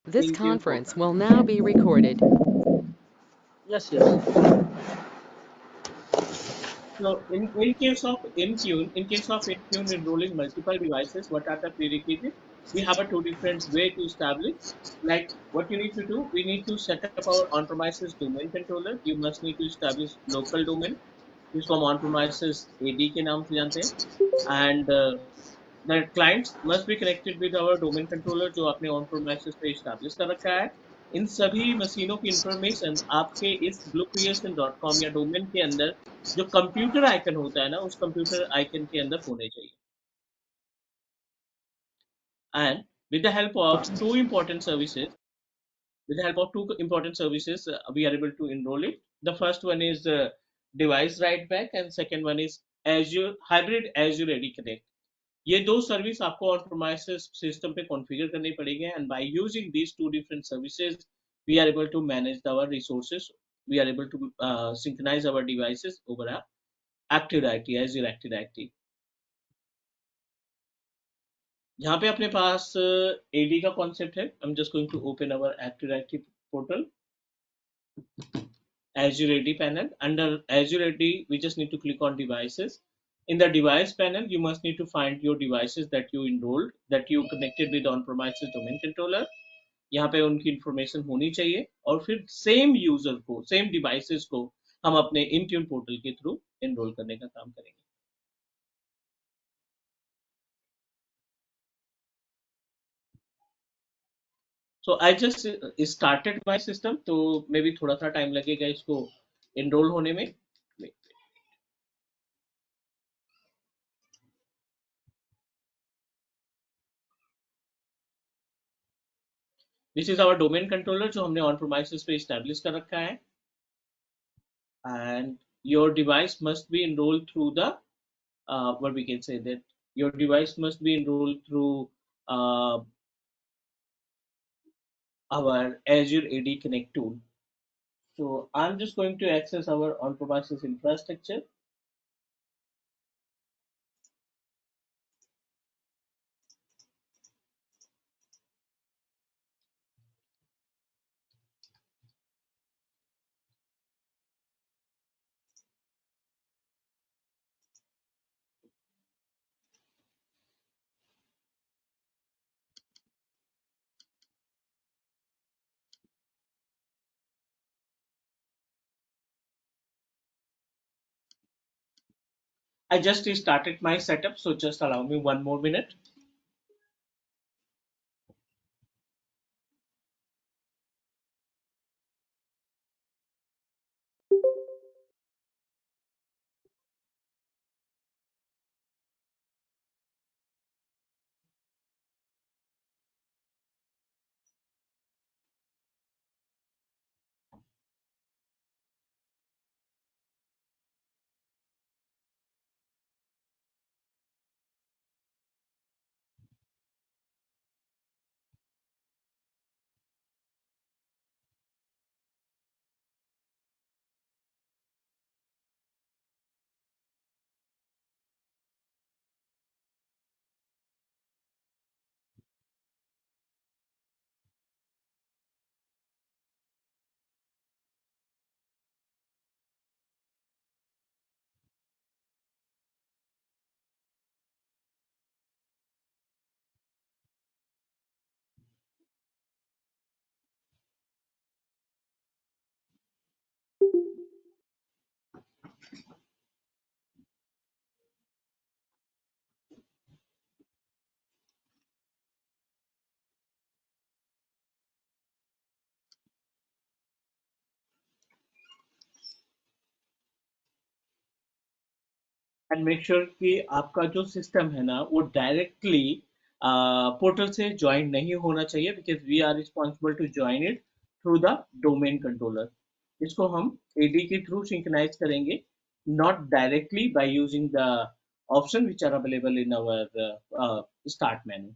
This Intune conference will portal. now be recorded. Yes, yes. So in case of Intune enrolling multiple devices, what are the prerequisites? We have a two different way to establish. Like what you need to do, we need to set up our on-premises domain controller. You must need to establish local domain, जिसको हम on-premises AD के नाम से जानते हैं. And the clients must be connected with our domain controller जो आपने on premises पे establish कर रखा है. इन सभी मशीनों की इंफॉर्मेशन आपके इस bluecreation.com या डोमेन के अंदर जो कंप्यूटर आइकन होता है ना उस कंप्यूटर आइकन के अंदर होने चाहिए. And with the help of two important services, we are able to enroll it. The first one is device write back and second one is Azure hybrid Azure AD Connect. ये दो service आपको on premises system पे configure करनी पड़ेगी and by using these two different services we are able to manage our resources. We are able to synchronize our devices over a Active Directory, Azure Active Directory. यहाँ पे अपने पास AD का concept है. I am just going to open our Active Directory portal, Azure AD panel. Under Azure AD, we just need to click on devices. In the device panel, you must need to find your devices that you enrolled, that you connected with on-premises domain controller. यहाँ पे उनकी information होनी चाहिए और फिर same user को same devices को हम अपने इंट्यून पोर्टल के थ्रू एनरोल करने का काम करेंगे. So I just started my system, तो मे बी थोड़ा सा टाइम लगेगा इसको एनरोल होने में. This is our domain controller जो हमने ऑन प्रोमाइसेस पे स्टैब्लिश कर रखा है. And your device must be enrolled through the what we can say that your device must be enrolled through uh, our Azure AD Connect tool. So I'm just going to access our on-premises infrastructure. I just started my setup, so just allow me one more minute. And make sure कि आपका जो system है ना वो directly portal से join नहीं होना चाहिए because we are responsible to join it through the domain controller. इसको हम एडी के थ्रू सिंक्रोनाइज करेंगे, not directly by using the option which are available in our start menu.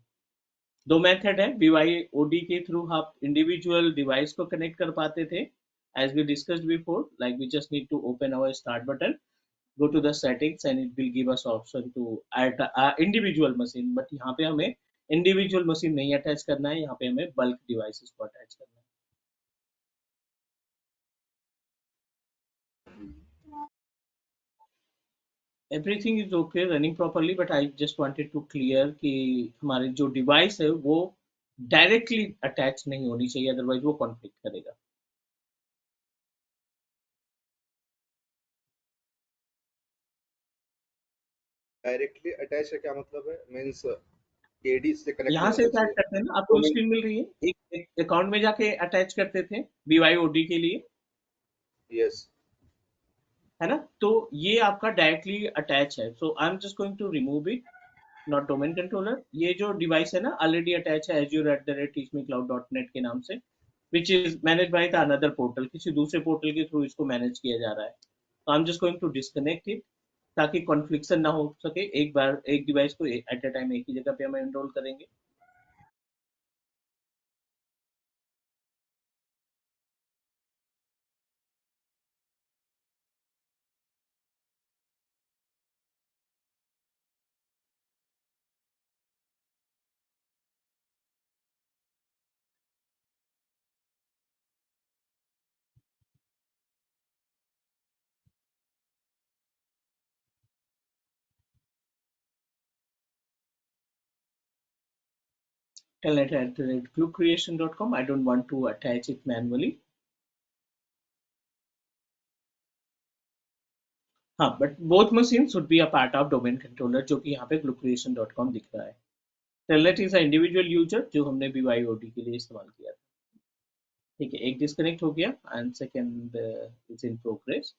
दो मेथड है. BYOD के थ्रू आप इंडिविजुअल डिवाइस को connect कर पाते थे as we discussed before. Like we just need to open our start button, go to the settings and it will give us option to add a individual machine. But यहाँ पे हमें individual machine नहीं attach करना है, यहाँ पे हमें bulk devices को अटैच करना है। Everything is okay running properly, but I just wanted to clear कि हमारे जो डिवाइस है वो डायरेक्टली अटैच नहीं होनी चाहिए, अदरवाइज वो कॉन्फ्लिक्ट करेगा। डायरेक्टली अटैच है क्या मतलब है, मीन्स एडी से कनेक्ट यहाँ हो से जाना अटैच चाहिए। करते हैं ना, तो आपको स्क्रीन मिल रही है, एक अकाउंट में जाके अटैच करते थे BYOD के लिए, यस। है ना? तो ये आपका डायरेक्टली अटैच है, so I am just going to remove it, not domain controller. ये जो डिवाइस है ना ऑलरेडी अटैच है azure@teachmecloud.net के नाम से, which is manage by the another portal, किसी दूसरे पोर्टल के थ्रू इसको मैनेज किया जा रहा है। तो I am just going to disconnect it, ताकि कॉन्फ्लिक्शन ना हो सके, एक बार एक डिवाइस को एट अ टाइम एक ही जगह पे हम एनरोल करेंगे। telnet@cluecreation.com, I don't want to attach it manually। हाँ, but both machine should be a part of domain controller, जो कि यहाँ पे glucreation.com दिख रहा है। Telnet is a individual user जो हमने BYOD के लिए इस्तेमाल किया था। ठीक है, एक डिस्कनेक्ट हो गया and second is in progress.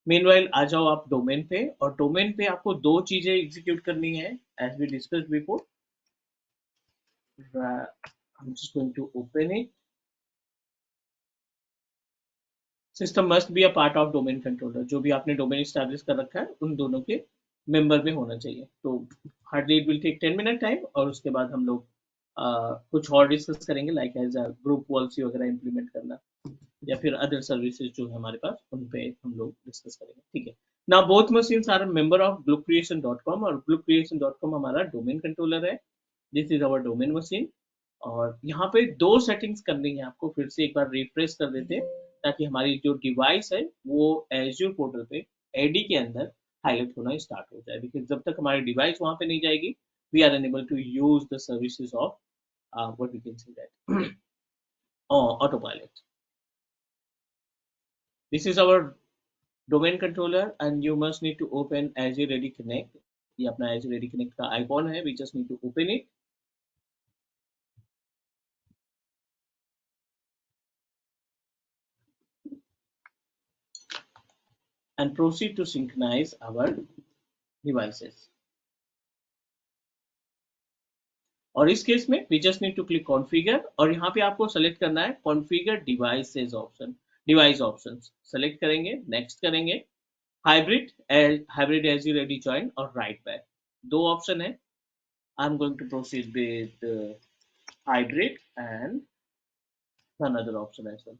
Meanwhile आ जाओ आप डोमेन पे, और डोमेन पे आपको दो चीजें एग्जीक्यूट करनी है, as we discussed before. I'm just going to open it। System must be a part of domain controller, जो भी आपने डोमेन स्टैब्लिश कर रखा है उन दोनों के मेंबर में होना चाहिए। तो hardly it will take 10 minute time, और उसके बाद हम लोग कुछ और डिस्कस करेंगे, like as a group policy वगैरह इंप्लीमेंट करना, या फिर अदर सर्विसेज जो है हमारे पास, उन पे हम लोग डिस्कस करेंगे। ठीक है, ना both machines are member of gluecreation.com, और gluecreation.com हमारा डोमेन कंट्रोलर है। This is our domain machine. और यहाँ पे दो सेटिंग्स करनी है आपको, फिर से एक बार रिफ्रेश कर देते हैं, ताकि हमारी जो डिवाइस है वो एज्योर पोर्टल पे एडी के अंदर हाईलाइट होना स्टार्ट हो जाए, बिकॉज जब तक हमारी डिवाइस वहां पे नहीं जाएगी, we are unable to use the services of what we can say that autopilot. This is our domain controller, and you must need to open Azure Ready Connect। ये अपना Azure Ready Connect का icon है, we just need to open it and proceed to synchronize our devices। और इस case में we just need to click configure, और यहाँ पे आपको सेलेक्ट करना है configure devices option, device option select करेंगे, नेक्स्ट करेंगे, hybrid hybrid Azure Ready join और राइट बैक, दो ऑप्शन है। I am going to proceed with hybrid and another option as well।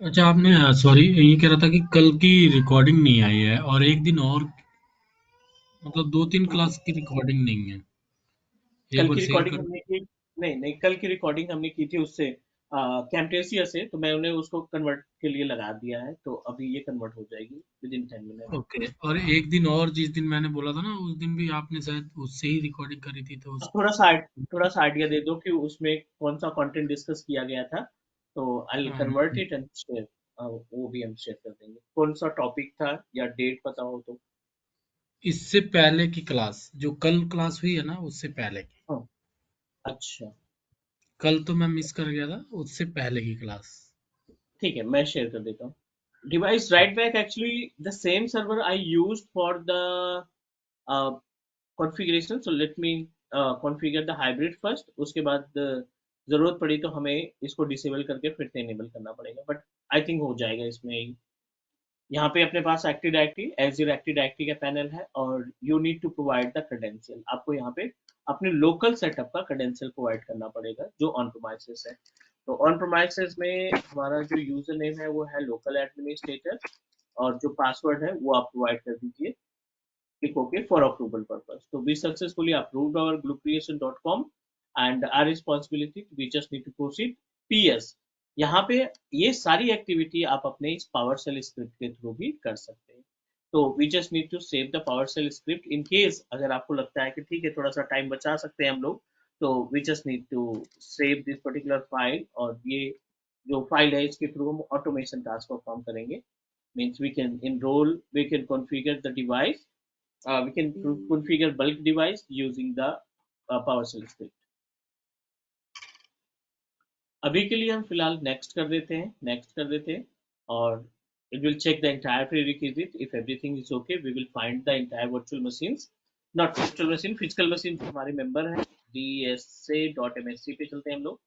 अच्छा, आपने सॉरी ये कह रहा था कि कल की रिकॉर्डिंग नहीं आई है और एक दिन और, मतलब 2-3 क्लास की रिकॉर्डिंग नहीं है। एक कल बार की शेयर रिकॉर्डिंग कर। हमने की, नहीं नहीं, कल की रिकॉर्डिंग हमने की थी उससे कैम्टेसिया से, तो मैं उन्हें उसको कन्वर्ट के लिए लगा दिया है, तो अभी ये कन्वर्ट हो जाएगी विद इन 10 मिनट। ओके, और एक दिन और जिस दिन मैंने बोला था ना, उस दिन भी आपने शायद उससे ही रिकॉर्डिंग करी थी, तो अब उस थोड़ा सा आइडिया दे दो कि उसमें कौन सा कंटेंट डिस्कस किया गया था, तो आई अम, कन्वर्ट इट एंड शेयर, वो भी हम शेयर कर देंगे। कौन सा टॉपिक था या डेट पता हो तो। इससे पहले की क्लास, जो कल क्लास हुई है ना, उससे पहले की। हाँ, अच्छा, कल तो मैं मिस कर गया था, उससे पहले की क्लास। ठीक है, मैं शेयर कर देता हूँ। Device right back, actually the same server I use for the configuration, so let me configure the hybrid first, उसके बाद ज़रूरत पड़ी तो हमें इसको डिसेबल करके फिर से इनेबल करना पड़ेगा, बट आई थिंक हो जाएगा इसमें ही। यहाँ पे अपने पास active directory, Azure active directory का पैनल है, और you need to provide the credential. आपको यहाँ पे अपने लोकल सेटअप का क्रेडेंशियल प्रोवाइड करना पड़ेगा जो ऑन प्रोमाइसेस है। तो ऑन प्रोमाइसेस में हमारा जो यूजर नेम है वो है लोकल एडमिनिस्ट्रेटर, और जो पासवर्ड है वो आप प्रोवाइड कर दीजिए। click OK for approval purpose. So we successfully approved our gluecreation.com and our responsibility, we just need to proceed. PS, यहाँ पे ये सारी एक्टिविटी आप अपने इस PowerShell स्क्रिप्ट के थ्रू भी कर सकते हैं। तो we just need to save the PowerShell script in case अगर आपको लगता है कि ठीक है थोड़ा सा टाइम बचा सकते हैं हम लोग, तो we just need to save this particular file, और ये जो फाइल है इसके थ्रू हम ऑटोमेशन टास्क परफॉर्म करेंगे। Means we can enroll, we can configure the device, we can configure bulk device using the PowerShell script. अभी के लिए हम फिलहाल नेक्स्ट कर देते हैं, नेक्स्ट कर देते हैं, और it will check the entire prerequisite. If everything is okay, we will find the entire virtual machines, not virtual machine, physical machine जो हमारे मेंबर हैं dsa.msc पे चलते हैं हम लोग,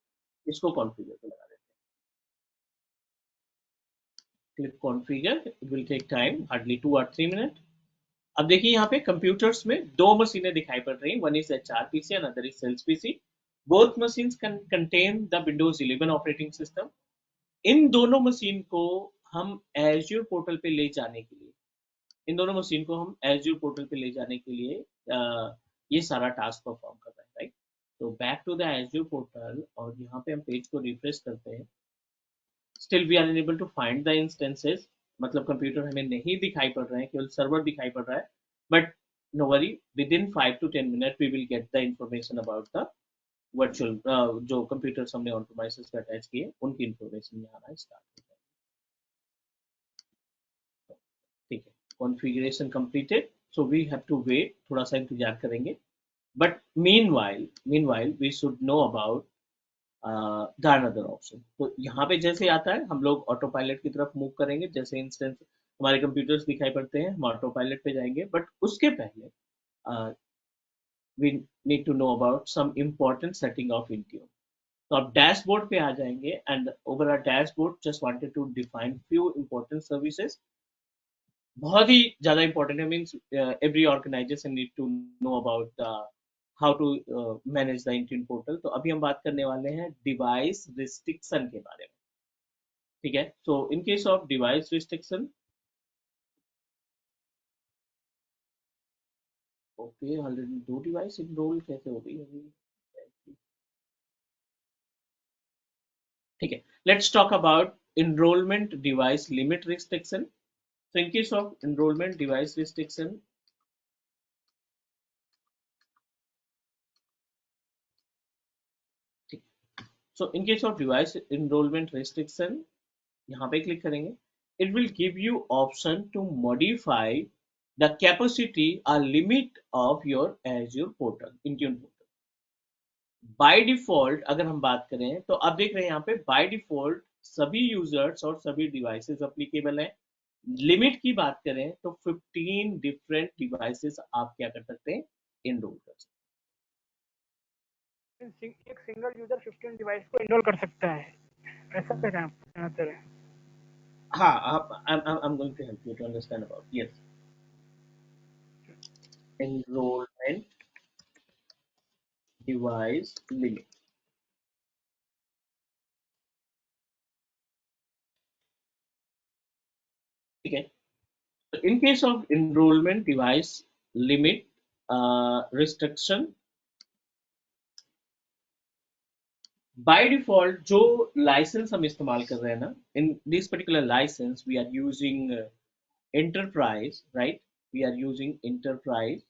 इसको कॉन्फ़िगर पे लगा देते हैं। Click configure, it will take time hardly 2 or 3 minutes. अब देखिए यहाँ पे कंप्यूटर्स में दो मशीनें दिखाई पड़ रही हैं, one is HRPC and other is sales PC. Both machines can contain the Windows 11 operating system. इन दोनों मशीन को हम एज्योर पोर्टल पे ले जाने के लिए, इन दोनों मशीन को हम एज्योर पोर्टल पे ले जाने के लिए ये सारा टास्क परफॉर्म कर रहे हैं, राइट। तो back to the azure portal, और यहाँ पे हम पेज को रिफ्रेश करते हैं। Still we are unable to find the instances, मतलब कंप्यूटर हमें नहीं दिखाई पड़ रहे हैं, केवल सर्वर दिखाई पड़ रहा है। But no worry, with in 5 to 10 minute we will get the information about the virtual, जो कंप्यूटर्स हमने ऑन प्रीमाइसेस पे अटैच किए उनकी इंफॉर्मेशन यहाँ आना स्टार्ट हो जाएगी। ठीक है, configuration completed, so we have to wait, थोड़ा सा इंतजार करेंगे। But meanwhile we should know about the another option. तो यहाँ पे जैसे आता है हम लोग ऑटो पायलट की तरफ मूव करेंगे। जैसे इंस्टेंस हमारे कंप्यूटर्स दिखाई पड़ते हैं हम ऑटो पायलट पे जाएंगे, बट उसके पहले we need to know about some important setting of Intune. तो आप डैशबोर्ड पे आ जाएंगे, and over a dashboard just wanted to define few important services. बहुत ही ज्यादा इंपॉर्टेंट है, means every organisation need to know about how to manage the Intune portal. तो अभी हम बात करने वाले हैं डिवाइस रिस्ट्रिक्शन के बारे में, ठीक है। So in case of device restriction, okay, already दो डिवाइस इनरोल कैसे हो गई अभी, ठीक है। Let's talk about enrollment device limit restriction. So in case of enrollment device restriction, so in case of device enrollment restriction, यहाँ पे click करेंगे, it will give you option to modify the capacity or limit of your Azure portal, Intune portal. By default अगर हम बात करें तो आप देख रहे हैं यहाँ पे बाय डिफॉल्ट सभी यूजर्स और सभी डिवाइसेस अप्लीकेबल हैं। लिमिट की बात करें तो 15 डिफरेंट डिवाइसेस आप क्या कर सकते हैं, इनरोल कर सकते एक सिंगल यूजर 15 डिवाइस को इनरोल कर सकता है, ऐसा कहना चाह रहे हैं। हाँ, आप I'm going to help you to understand about, yes, enrollment device limit, ठीक है। So in case of enrollment device limit restriction, by default जो लाइसेंस हम इस्तेमाल कर रहे हैं ना, in this particular licence we are using enterprise, right? We are using enterprise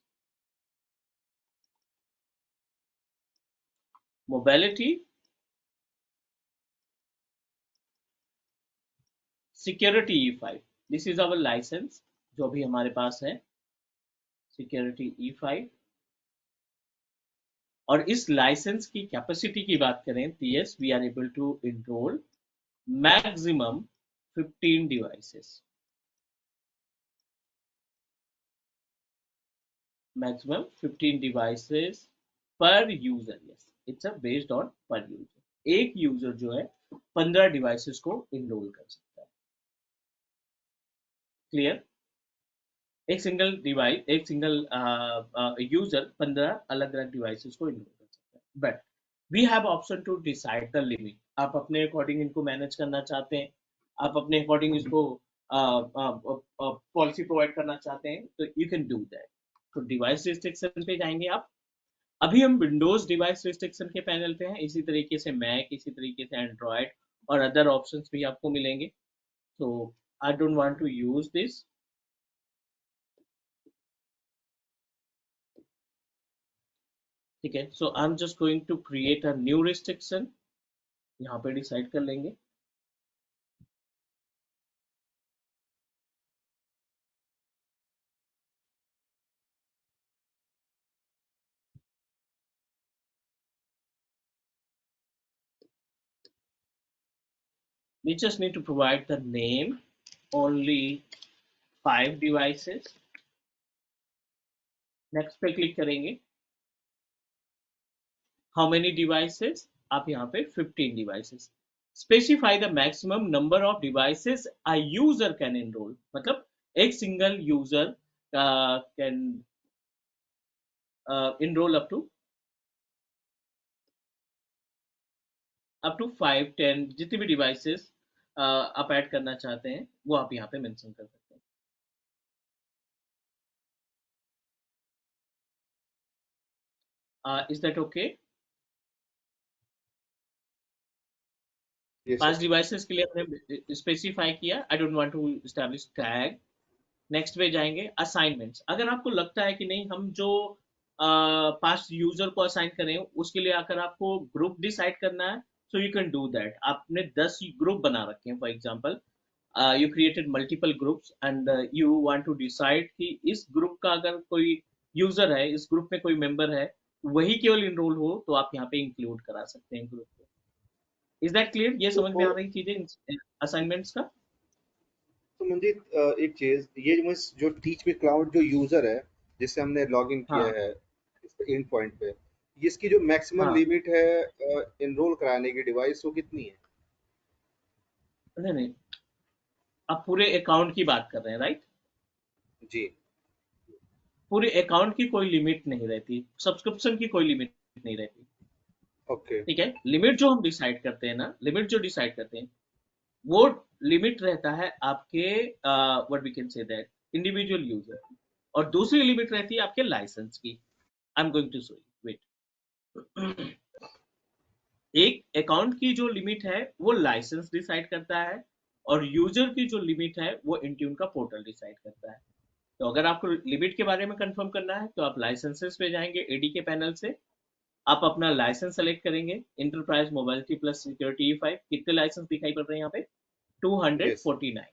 mobility security E5, this is our license जो भी हमारे पास है, security E5। और इस लाइसेंस की कैपेसिटी की बात करें तो yes, we are able to enroll maximum 15 devices, maximum 15 devices per user. Yes, it's a based on per user. एक यूजर जो है 15 डिवाइसेस को इनरोल कर सकता है. क्लियर? एक सिंगल डिवाइस, एक सिंगल यूजर 15 अलग अलग डिवाइसेस को इनरोल कर सकता है. But we have option to decide the limit. आप अपने अकॉर्डिंग इनको मैनेज करना चाहते हैं, आप अपने अकॉर्डिंग इसको पॉलिसी प्रोवाइड करना चाहते हैं, तो यू कैन डू दैट. तो डिवाइस रिस्ट्रिक्शन पे जाएंगे आप. अभी हम विंडोज डिवाइस रिस्ट्रिक्शन के पैनल पे हैं. इसी तरीके से मैक, इसी तरीके से एंड्रॉयड और अदर ऑप्शंस भी आपको मिलेंगे. तो I don't want to use this. ठीक है. So I am just going to create a new restriction. यहाँ पे डिसाइड कर लेंगे. We just need to provide the name, only 5 devices. Next पे क्लिक करेंगे. How many devices? आप यहाँ पे 15 devices. Specify the maximum number of devices a user can enroll. मतलब एक single user can enroll up to 5, 10 जितनी भी devices आप ऐड करना चाहते हैं वो आप यहाँ पे मेंशन कर सकते हैं. Is that okay? Yes, 5 sir. Devices के लिए हमने स्पेसिफाई किया. I don't want to establish tag. Next पे जाएंगे. असाइनमेंट्स. अगर आपको लगता है कि नहीं हम जो पास यूजर को असाइन करें उसके लिए अगर आपको ग्रुप डिसाइड करना है, so you can do that. आपने 10 ग्रुप बना रखे हैं. For example you created multiple groups and you want to decide कि इस ग्रुप का अगर कोई यूजर है, इस ग्रुप में कोई मेंबर है, वही केवल इनरोल हो, तो आप यहाँ पे इंक्लूड करा सकते हैं ग्रुप को. Is that clear? ये समझ में आ तो रही चीजें असाइनमेंट्स का? तो मुझे एक चीज, ये जो टीच मी क्लाउड जो यूजर है जिससे हमने लॉग इन किया हाँ है इस एंड पॉइंट पे, इसकी जो मैक्सिमम हाँ. लिमिट है इनरोल कराने की डिवाइस वो कितनी है? नहीं नहीं, आप पूरे अकाउंट की बात कर रहे हैं, राइट? जी. पूरे अकाउंट की कोई लिमिट नहीं रहती, सब्सक्रिप्शन की कोई लिमिट नहीं रहती. ओके. ठीक है. लिमिट जो हम डिसाइड करते हैं ना, लिमिट जो डिसाइड करते हैं वो लिमिट रहता है आपके what we can say that individual user, और दूसरी लिमिट रहती है आपके लाइसेंस की. I am going to show you. Wait. एक अकाउंट की जो लिमिट है वो लाइसेंस डिसाइड करता है, और यूजर की जो लिमिट है वो इंट्यून का पोर्टल डिसाइड करता है. तो अगर आपको लिमिट के बारे में कंफर्म करना है तो आप लाइसेंसेस पे जाएंगे. एडी के पैनल से आप अपना लाइसेंस सेलेक्ट करेंगे. Enterprise mobility plus security E5. कितने लाइसेंस दिखाई पड़ रहे हैं यहाँ पे? यस. 249.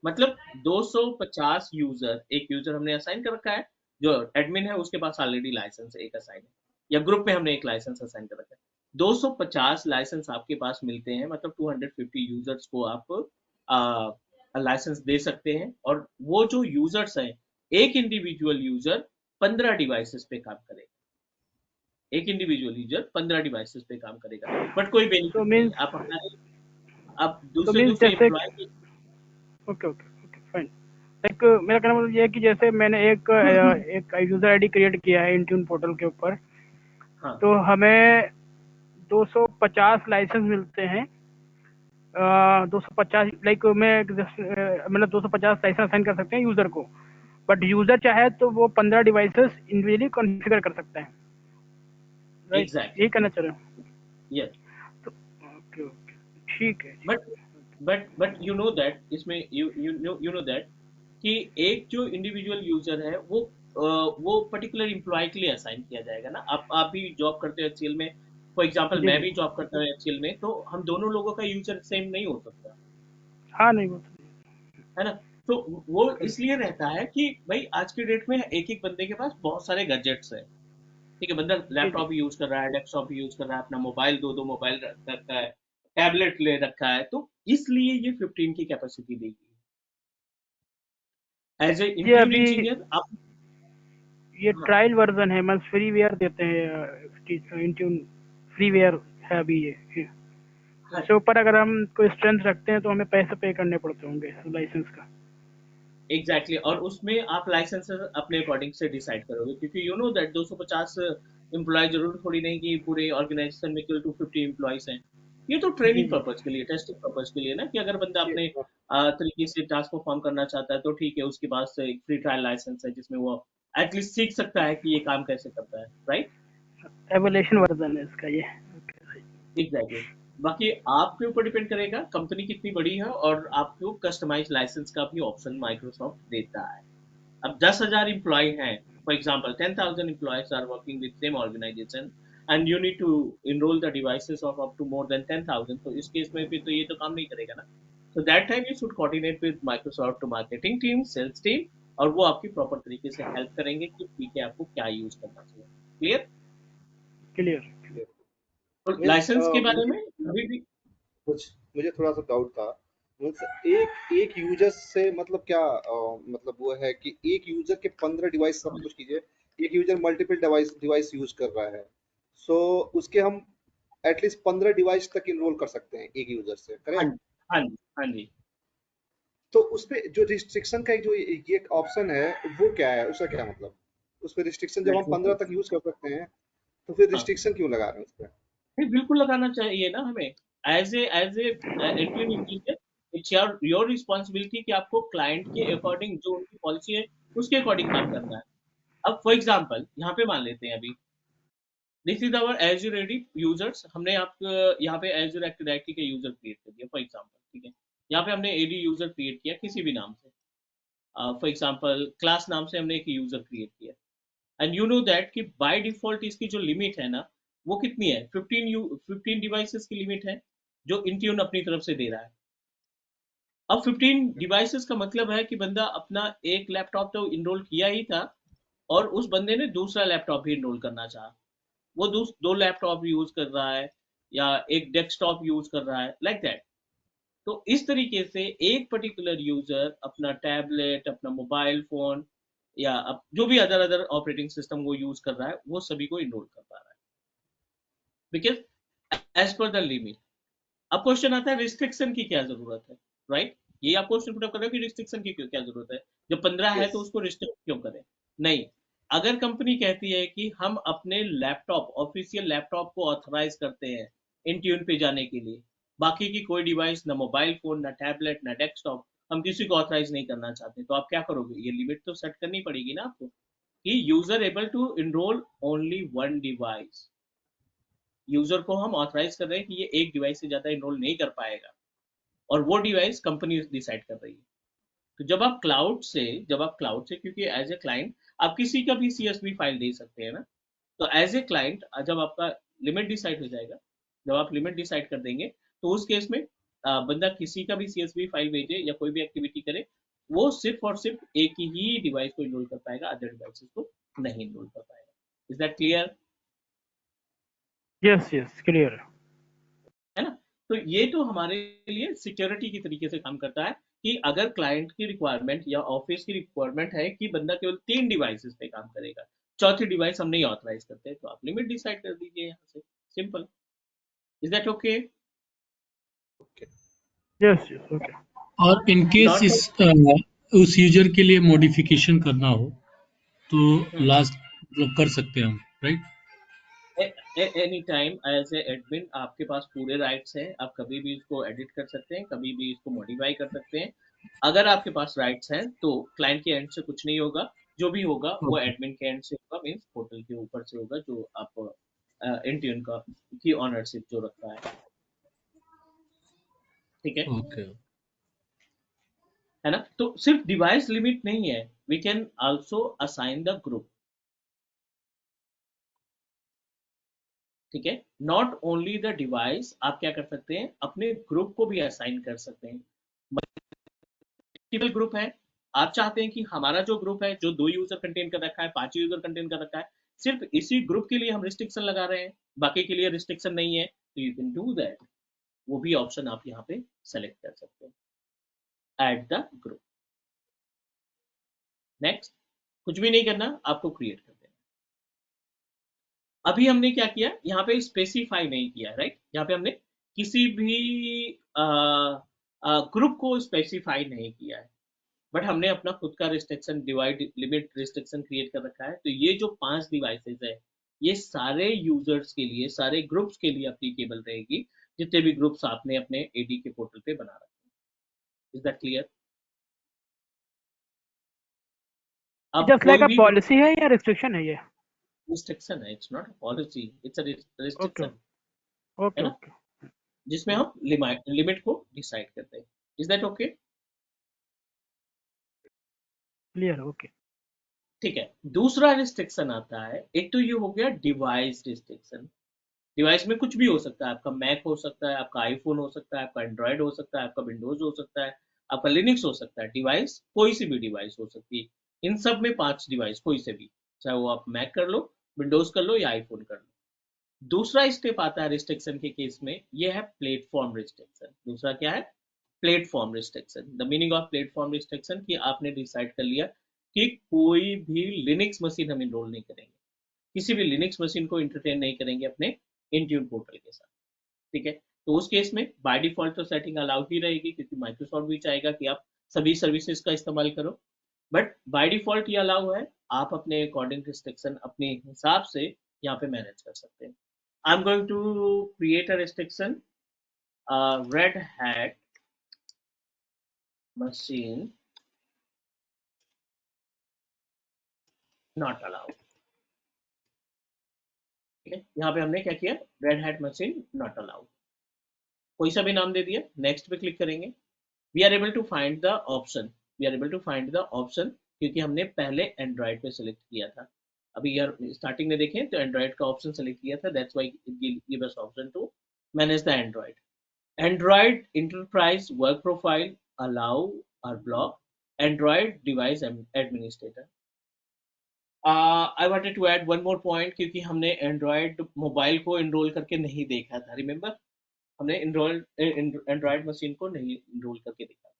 मतलब 250 यूजर. एक यूजर हमने असाइन कर रखा है, जो एडमिन है उसके पास ऑलरेडी लाइसेंस एक असाइन है, या ग्रुप में हमने एक लाइसेंस असाइन कर रखा है. 250 लाइसेंस आपके पास मिलते हैं. मतलब 250 यूजर्स को आप लाइसेंस दे सकते हैं. और वो जो यूजर्स हैं, एक इंडिविजुअल यूजर 15 डिवाइसेस पे काम करेगा. एक इंडिविजुअल यूजर 15 डिवाइसेस पे काम करेगा. बट कोई तो बेनिफिट नहीं है. मीन्स आप अपना आप तो दूसरे मीन्स दूसरे जैसे एम्प्लॉय की. Okay okay okay fine. Like मेरा कहना मतलब ये है कि जैसे मैंने एक यूजर आईडी क्रिएट किया है इंट्यून पोर्टल के ऊपर, हाँ तो हमें 250 लाइसेंस मिलते हैं. 250 लाइक मतलब 250 लाइसेंस असाइन कर सकते हैं यूजर को, बट यूजर चाहे तो वो 15 डिवाइसेस इंडिविजुअली कॉन्फ़िगर कर सकते हैं, राइट? एग्जैक्टली. यही कहना चाह रहे हो? यस. तो ओके ओके ठीक है जी. बट यू नो दैट इसमें यू नो दैट कि एक जो इंडिविजुअल यूजर है वो पर्टिकुलर एम्प्लॉय के लिए असाइन किया जाएगा ना. आप भी जॉब करते हो एचसीएल में, फॉर एग्जांपल जी मैं जी. भी जॉब करता हूँ एचसीएल में, तो हम दोनों लोगों का यूजर सेम नहीं हो सकता हाँ नहीं वो तो है ना. तो वो करेक्ट. इसलिए रहता है कि भाई आज के डेट में एक एक बंदे के पास बहुत सारे गैजेट्स हैं. ठीक है. बंदा जी जी. लैपटॉप भी यूज कर रहा है, डेस्कटॉप भी यूज कर रहा है, अपना मोबाइल, दो मोबाइल रखा है, टैबलेट ले रखा है. तो इसलिए ये 15 की कैपेसिटी देगी. एज ए ये इंट्यून अभी इंजीनियर आप ये हाँ ट्रायल वर्जन है, मतलब फ्रीवेयर देते हैं इंट्यून, फ्रीवेयर है अभी ये। हाँ उससे ऊपर अगर हम कोई स्ट्रेंथ रखते हैं तो हमें पैसे पे करने पड़ते होंगे लाइसेंस का। Exactly exactly. और उसमें आप लाइसेंस अपने अकॉर्डिंग से डिसाइड करोगे, क्योंकि यू नो दैट 250 एम्प्लॉय जरूर थोड़ी नहीं कि पूरे ऑर्गेनाइजेशन में केवल 250 एम्प्लॉयज हैं। ये तो जी ट्रेनिंग जी। पर्पज के लिए, टेस्टिंग पर्पज के लिए ना, कि अगर बंदा ये अपने तरीके से टास्क परफॉर्म करना चाहता है तो ठीक है, उसके पास एक फ्री ट्रायल लाइसेंस है जिसमें वो एटलीस्ट सीख सकता है कि ये काम कैसे करता है, राइट। एवोल्यूशन वर्जन है इसका ये। एग्जैक्टली। बाकी आपके ऊपर डिपेंड करेगा कंपनी कितनी बड़ी है, और आपको कस्टमाइज लाइसेंस का भी ऑप्शन माइक्रोसॉफ्ट देता है। अब 10,000 एम्प्लॉय हैं, for example 10,000 employees are working with same organization and you need to enroll the devices of up to more than 10,000, तो इस केस में भी तो ये तो काम नहीं करेगा ना। so that time you should coordinate with Microsoft to marketing team, sales team, और वो आपकी प्रॉपर तरीके से हेल्प करेंगे कि ठीक है आपको क्या यूज करना चाहिए। क्लियर। क्लियर। तो मीन्स लाइसेंस के बारे मुझे में अभी भी कुछ मुझे थोड़ा सा डाउट था। मीन्स एक एक यूजर से मतलब क्या मतलब वो है कि एक यूजर के 15 डिवाइस, सब कुछ कीजिए, एक user multiple device device use कर रहा है, सो उसके हम एटलीस्ट 15 डिवाइस तक इनरोल कर सकते हैं एक यूजर से, हाँ करेक्ट? जी, हाँ जी, हाँ जी। तो उसपे जो रिस्ट्रिक्शन का एक जो ये एक ऑप्शन है, वो क्या है, उसका क्या मतलब? उसपे रिस्ट्रिक्शन जब हम लेट मी 15 तक यूज कर सकते हैं, तो फिर हाँ, रिस्ट्रिक्शन क्यों लगा रहे हैं उसपे? नहीं बिल्कुल लगाना चाहिए ना हमें। As a entry engineer, it's your responsibility कि आपको क्लाइंट के अकॉर्डिंग जो उनकी पॉलिसी है उसके अकॉर्डिंग काम करना है। अब फॉर एग्जांपल यहाँ पे मान लेते हैं अभी, this is our Azure AD users, हमने आप यहाँ पे एज्यूर एक्टिव डायरेक्टरी के यूजर क्रिएट कर दिया फॉर एग्जांपल, ठीक है। यहाँ पे हमने एडी यूजर क्रिएट किया किसी भी नाम से, फॉर एग्जांपल क्लास नाम से हमने एक यूजर क्रिएट किया। एंड यू नो दैट कि बाय डिफॉल्ट इसकी जो लिमिट है ना, वो कितनी है, 15 डिवाइसेस की लिमिट है जो इंट्यून अपनी तरफ से दे रहा है। अब 15 डिवाइसेस का मतलब है कि बंदा अपना एक लैपटॉप तो इनरोल किया ही था, और उस बंदे ने दूसरा लैपटॉप भी इनरोल करना चाहा, वो दो लैपटॉप यूज कर रहा है या एक डेस्कटॉप यूज कर रहा है, लाइक दैट। तो इस तरीके से एक पर्टिकुलर यूजर अपना टैबलेट, अपना मोबाइल फोन, या जो भी अदर अदर ऑपरेटिंग सिस्टम वो यूज कर रहा है, वो सभी को इनरोल कर पा रहा है, because as per the limit. अब क्वेश्चन आता है रिस्ट्रिक्शन की क्या जरूरत है, राइट। ये आप क्वेश्चन पुट अप कर रहे हो कि रिस्ट्रिक्शन की क्या जरूरत है, जब 15 है यस। तो उसको रिस्ट्रिक्ट क्यों करें। नहीं, अगर कंपनी कहती है कि हम अपने लैपटॉप, ऑफिशियल लैपटॉप को ऑथराइज करते हैं इंट्यून पे जाने के लिए, बाकी की कोई डिवाइस, ना मोबाइल फोन, ना टैबलेट, ना डेस्कटॉप, हम किसी को ऑथराइज नहीं करना चाहते, तो आप क्या करोगे, ये लिमिट तो सेट करनी पड़ेगी ना आपको, कि user able to enrol only one device. User को हम ऑथराइज कर रहे हैं कि ये एक डिवाइस से ज्यादा इनरोल नहीं कर पाएगा, और वो डिवाइस कंपनी डिसाइड कर रही है। तो जब आप क्लाउड से, क्योंकि एज ए क्लाइंट आप किसी का भी सीएसवी फाइल दे सकते हैं ना, तो एज ए क्लाइंट जब आपका लिमिट डिसाइड हो जाएगा, जब आप लिमिट डिसाइड कर देंगे, तो उस केस में बंदा किसी का भी सीएसवी फाइल भेजे या कोई भी एक्टिविटी करे, वो सिर्फ और सिर्फ एक ही डिवाइस को इनरोल कर पाएगा, अदर डिवाइसेस को नहीं इनरोल कर पाएगा। Is that clear. Yes yes clear. है ना। तो ये तो हमारे लिए सिक्योरिटी की तरीके से काम करता है, कि अगर क्लाइंट की रिक्वायरमेंट या ऑफिस की रिक्वायरमेंट है कि बंदा केवल 3 डिवाइसेस पे काम करेगा, चौथी डिवाइस हम नहीं ऑथराइज करते, तो आप लिमिट डिसाइड कर दीजिए यहाँ से, simple. Is that okay. Okay. Yes yes okay. और इन केस नॉट। उस यूजर के लिए मॉडिफिकेशन करना हो तो लास्ट मतलब कर सकते हैं हम, right? Any time as a admin आपके पास पूरे राइट्स हैं, आप कभी भी इसको एडिट कर सकते हैं, कभी भी इसको मॉडिफाई कर सकते हैं। अगर आपके पास राइट्स हैं तो क्लाइंट के एंड से कुछ नहीं होगा, जो भी होगा वो ओके एडमिन के एंड से होगा, मीन्स पोर्टल के ऊपर से होगा, जो आप इंट्यून का की ऑनरशिप जो रखता है, ठीक ओके। है ना। तो सिर्फ डिवाइस लिमिट नहीं है, we can also assign the group, ठीक है। नॉट ओनली द डिवाइस, आप क्या कर सकते हैं, अपने ग्रुप को भी असाइन कर सकते हैं। मल्टीपल ग्रुप है, आप चाहते हैं कि हमारा जो ग्रुप है जो 2 यूजर कंटेन कर रखा है, 5 यूजर कंटेन कर रखा है, सिर्फ इसी ग्रुप के लिए हम रिस्ट्रिक्शन लगा रहे हैं, बाकी के लिए रिस्ट्रिक्शन नहीं है, तो यू कैन डू दैट। वो भी ऑप्शन आप यहाँ पे सेलेक्ट कर सकते हैं, ऐड द ग्रुप। नेक्स्ट कुछ भी नहीं करना, आपको क्रिएट कर देना। अभी हमने क्या किया, यहाँ पे स्पेसिफाई नहीं किया, राइट। यहाँ पे हमने किसी भी ग्रुप को स्पेसिफाई नहीं किया है, बट हमने अपना खुद का restriction, divide limit restriction create कर रखा है। तो ये जो 5 डिवाइसेस है, ये सारे यूजर्स के लिए, सारे ग्रुप्स के लिए अप्लीकेबल रहेगी, जितने भी ग्रुप्स आपने अपने एडी के पोर्टल पे बना रखे हैं। Is that clear? अब जस्ट लाइक कोई अ भी ग्रुप, पॉलिसी है या रिस्ट्रिक्शन है ये? रिस्ट्रिक्शन है, it's not policy, it's a okay, restriction, है ओके, ना, ओके, जिसमें हम लिमिट को डिसाइड करते हैं। Is that okay? Clear, okay. ठीक है। दूसरा रिस्ट्रिक्शन आता है, एक तो ये हो गया डिवाइस रिस्ट्रिक्शन। डिवाइस में कुछ भी हो सकता है, आपका मैक हो सकता है, आपका आईफोन हो सकता है, आपका एंड्रॉयड हो सकता है, आपका विंडोज हो सकता है, आपका लिनक्स हो सकता है। डिवाइस कोई सी भी डिवाइस हो सकती है। इन सब में 5 डिवाइस कोई से भी, चाहे वो आप मैक कर लो, विंडोज कर लो या आईफोन कर लो। दूसरा स्टेप आता है रिस्ट्रिक्शन के केस में, ये है प्लेटफॉर्म रिस्ट्रिक्शन। दूसरा क्या है? Platform restriction. The meaning of platform restriction कि आपने डिसाइड कर लिया कि कोई भी लिनक्स मशीन हम इनरोल नहीं करेंगे, किसी भी लिनक्स मशीन को इंटरटेन नहीं करेंगे अपने इंट्यून पोर्टल के साथ। ठीक है। तो उस केस में बाय डिफॉल्ट तो सेटिंग अलाउड ही रहेगी, क्योंकि माइक्रोसॉफ्ट भी चाहेगा कि आप सभी सर्विसेज का इस्तेमाल करो, बट बाय डिफॉल्ट ये अलाउ है। आप अपने अकॉर्डिंग रिस्ट्रिक्शन अपने हिसाब से यहाँ पे मैनेज कर सकते हैं। I am going to create a restriction, Red Hat machine not allowed. ठीक है, यहाँ पे हमने क्या किया, Red Hat machine not allowed, कोई सा भी नाम दे दिया। नेक्स्ट पे क्लिक करेंगे। We are able to find the option, we are able to find the option, क्योंकि हमने पहले एंड्रॉइड पे सिलेक्ट किया था। अभी यार स्टार्टिंग में देखें तो एंड्रॉइड का ऑप्शन सेलेक्ट किया था, that's why it give us option to manage the Android. Android enterprise work profile allow और block Android device administrator. I wanted to add one more point, क्योंकि हमने एंड्रॉइड मोबाइल को enrol करके नहीं देखा था, रिमेंबर, हमने एंड्रॉइड मशीन को नहीं इनरोल करके देखा था।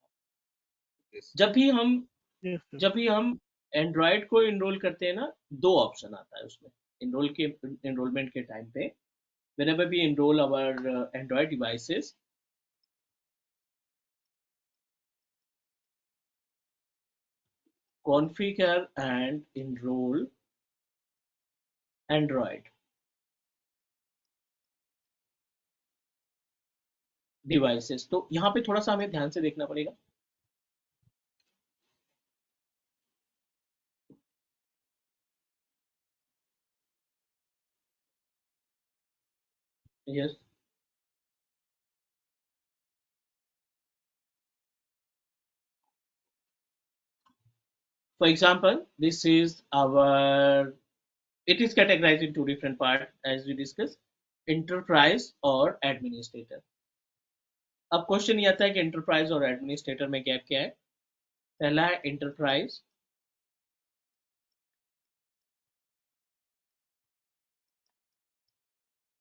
Yes. जब भी हम यस सर। जब भी हम एंड्रॉइड को इनरोल करते हैं ना, 2 ऑप्शन आता है उसमें, इनरोलमेंट के टाइम पे, whenever we enroll our Android devices, configure and enroll Android devices। तो यहाँ पे थोड़ा सा हमें ध्यान से देखना पड़ेगा। Yes, for example this is our, it is categorized in 2 different parts as we discussed, enterprise और administrator। अब क्वेश्चन ये आता है कि एंटरप्राइज और एडमिनिस्ट्रेटर में गैप क्या है। पहला है एंटरप्राइज,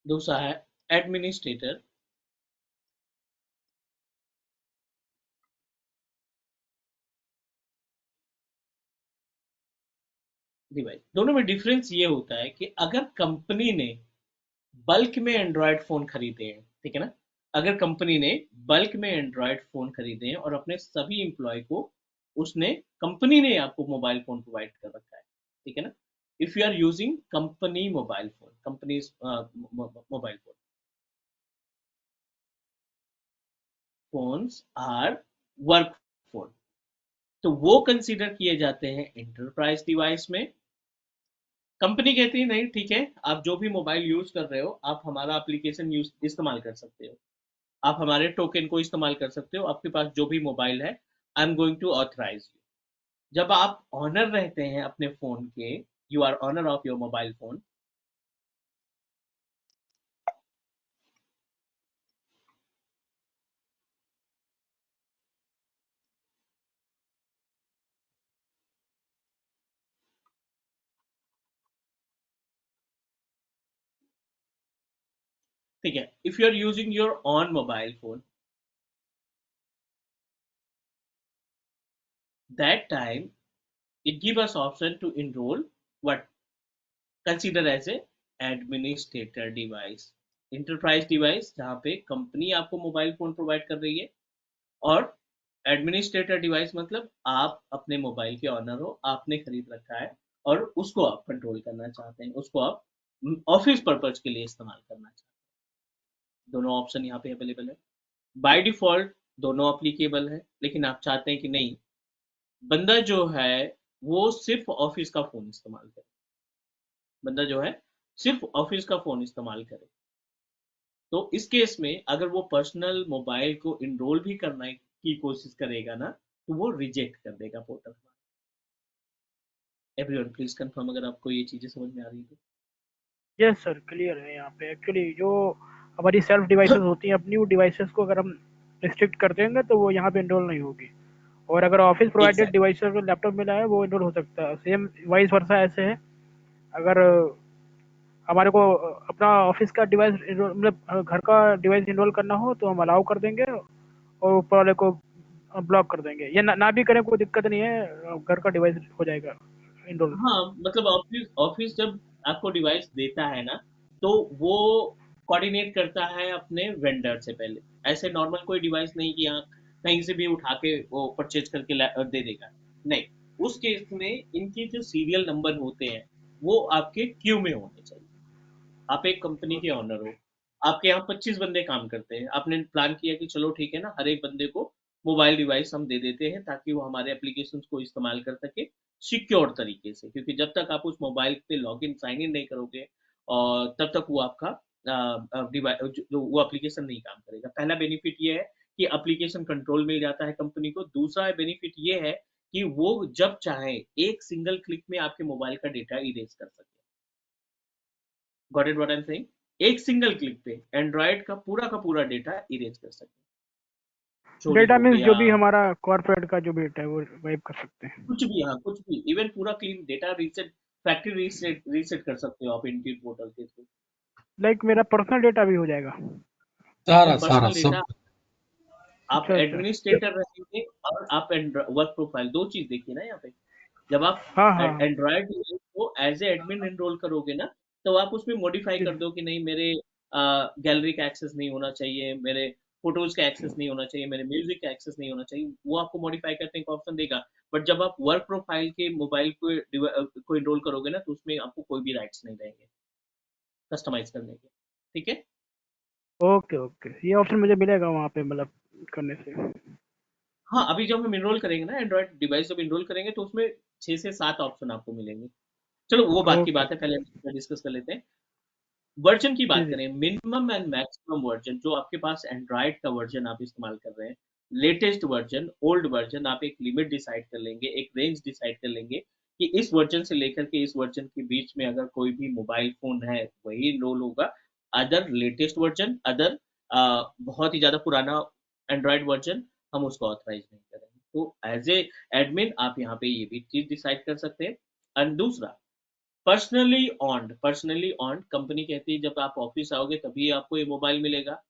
दूसरा है एडमिनिस्ट्रेटर। डिवाइस दोनों में डिफरेंस ये होता है कि अगर कंपनी ने बल्क में एंड्रॉयड फोन खरीदे हैं, ठीक है ना, अगर कंपनी ने बल्क में एंड्रॉयड फोन खरीदे हैं और अपने सभी एम्प्लॉय को उसने, कंपनी ने आपको मोबाइल फोन प्रोवाइड कर रखा है, ठीक है ना, if you are using company mobile phone, company mobile phone, phones are work phone, तो वो कंसीडर किए जाते हैं एंटरप्राइज डिवाइस में। कंपनी कहती है नहीं ठीक है, आप जो भी मोबाइल यूज कर रहे हो, आप हमारा एप्लीकेशन यूज इस्तेमाल कर सकते हो, आप हमारे टोकन को इस्तेमाल कर सकते हो, आपके पास जो भी मोबाइल है, I am going to authorise you. जब आप ऑनर रहते हैं अपने फोन के, you are owner of your mobile phone, ठीक है, if you are using your own mobile phone, that time it gives us option to enroll what consider as a administrator device, enterprise device जहाँ पे company आपको mobile phone provide कर रही है, और administrator device मतलब आप अपने मोबाइल के ऑनर हो, आपने खरीद रखा है और उसको आप कंट्रोल करना चाहते हैं, उसको आप ऑफिस पर्पज के लिए इस्तेमाल करना चाहते हैं। दोनों ऑप्शन यहाँ पे अवेलेबल है। बाय डिफॉल्ट दोनों अप्लीकेबल है, लेकिन आप चाहते हैं कि नहीं, बंदा जो है वो सिर्फ ऑफिस का फोन इस्तेमाल करे, बंदा जो है सिर्फ ऑफिस का फोन इस्तेमाल करे, तो इस केस में अगर वो पर्सनल मोबाइल को इनरोल भी करने की कोशिश करेगा ना, तो वो रिजेक्ट कर देगा पोर्टल। एवरीवन प्लीज कंफर्म अगर आपको ये चीजें समझ में आ रही है। यस सर, क्लियर है। यहाँ पे एक्चुअली जो हमारी सेल्फ डिवाइसेस होती हैं, अपनी वो डिवाइसेस को अगर हम रिस्ट्रिक्ट कर देंगे तो वो यहाँ पे इनरोल नहीं होगी, और अगर ऑफिस प्रोवाइडेड एग्जैक्ट डिवाइसेस को लैपटॉप मिला है वो इनरोल हो सकता है। सेम वाइस वर्सा ऐसे है, अगर हमारे को अपना ऑफिस का डिवाइस मतलब घर का डिवाइस इनरोल करना हो तो हम अलाउ कर देंगे, और ऊपर वाले को ब्लॉक कर देंगे, या ना भी करें कोई दिक्कत नहीं है, घर का डिवाइस हो जाएगा इनरोल। हाँ, मतलब ऑफिस ऑफिस जब आपको डिवाइस देता है ना, तो वो कोऑर्डिनेट करता है अपने वेंडर से पहले। ऐसे नॉर्मल कोई डिवाइस नहीं कि यहाँ कहीं से भी उठा के वो परचेज करके दे देगा, नहीं। उस केस में इनके जो सीरियल नंबर होते हैं वो आपके क्यू में होने चाहिए। आप एक कंपनी के ऑनर हो, आपके यहाँ 25 बंदे काम करते हैं, आपने प्लान किया कि चलो ठीक है ना, हर एक बंदे को मोबाइल डिवाइस हम दे देते हैं ताकि वो हमारे एप्लीकेशंस को इस्तेमाल कर सके सिक्योर तरीके से, क्योंकि जब तक आप उस मोबाइल पे लॉग इन साइन इन नहीं करोगे और तब तक वो आपका डिवाइस जो वो एप्लीकेशन नहीं काम करेगा। पहला बेनिफिट ये है कि एप्लीकेशन कंट्रोल मिल जाता है कंपनी को। दूसरा बेनिफिट ये है कि वो जब चाहे एक सिंगल क्लिक में आपके मोबाइल का डेटा इरेज कर सकते हैं। Got it what I am saying? एक सिंगल क्लिक पे एंड्रॉइड का पूरा डेटा इरेज कर सकते हैं। चोरी डेटा हो मीन्स गया, जो भी हमारा कॉर्पोरेट का जो भी डेटा है वो वाइप कर सकते हैं। कुछ भी, हाँ कुछ भी, इवन पूरा clean data reset, factory reset reset कर सकते हो आप इनकी पोर्टल के थ्रू। लाइक मेरा पर्सनल डेटा भी हो जाएगा? सारा सारा पर्सनल सब। डेटा, आप अच्छा अच्छा। एडमिनिस्ट्रेटर रहेंगे और आप वर्क प्रोफाइल, दो चीज देखिए ना यहाँ पे। जब आप हाँ हाँ हाँ। एंड्रॉयड को एज ए एडमिन एनरोल करोगे ना, तो आप उसमें मॉडिफाई जी कर दो कि नहीं, मेरे गैलरी का एक्सेस नहीं होना चाहिए, मेरे फोटोज का एक्सेस नहीं होना चाहिए, मेरे म्यूजिक का एक्सेस नहीं होना चाहिए, वो आपको मॉडिफाई करने का ऑप्शन देगा। बट जब आप वर्क प्रोफाइल के मोबाइल को इनरोल करोगे ना, तो उसमें आपको कोई भी राइट्स नहीं रहेंगे कस्टमाइज करने के। ठीक है। ओके ओके, ये ऑप्शन मुझे मिलेगा वहाँ पे मतलब करने से? हाँ, अभी जब हम इनरोल करेंगे ना, एंड्रॉइड डिवाइस जब इनरोल करेंगे तो उसमें 6 से 7 ऑप्शन आपको मिलेंगे। चलो वो बात की ओके। बात है, पहले डिस्कस कर लेते हैं। वर्जन की जी बात जी। करें, मिनिमम एंड मैक्सिमम वर्जन, जो आपके पास एंड्रॉइड का वर्जन आप इस्तेमाल कर रहे हैं, लेटेस्ट वर्जन, ओल्ड वर्जन, आप एक लिमिट डिसाइड कर लेंगे, एक रेंज डिसाइड कर लेंगे कि इस वर्जन से लेकर के इस वर्जन के बीच में अगर कोई भी मोबाइल फोन है वही इनरोल होगा। अदर लेटेस्ट वर्जन, अदर बहुत ही ज्यादा पुराना एंड्रॉइड वर्जन, हम उसको ऑथराइज नहीं करेंगे। तो एज ए एडमिन आप यहाँ पे ये भी चीज डिसाइड कर सकते हैं। एंड दूसरा, पर्सनली ऑन कंपनी कहती है जब आप ऑफिस आओगे तभी आपको ये मोबाइल मिलेगा।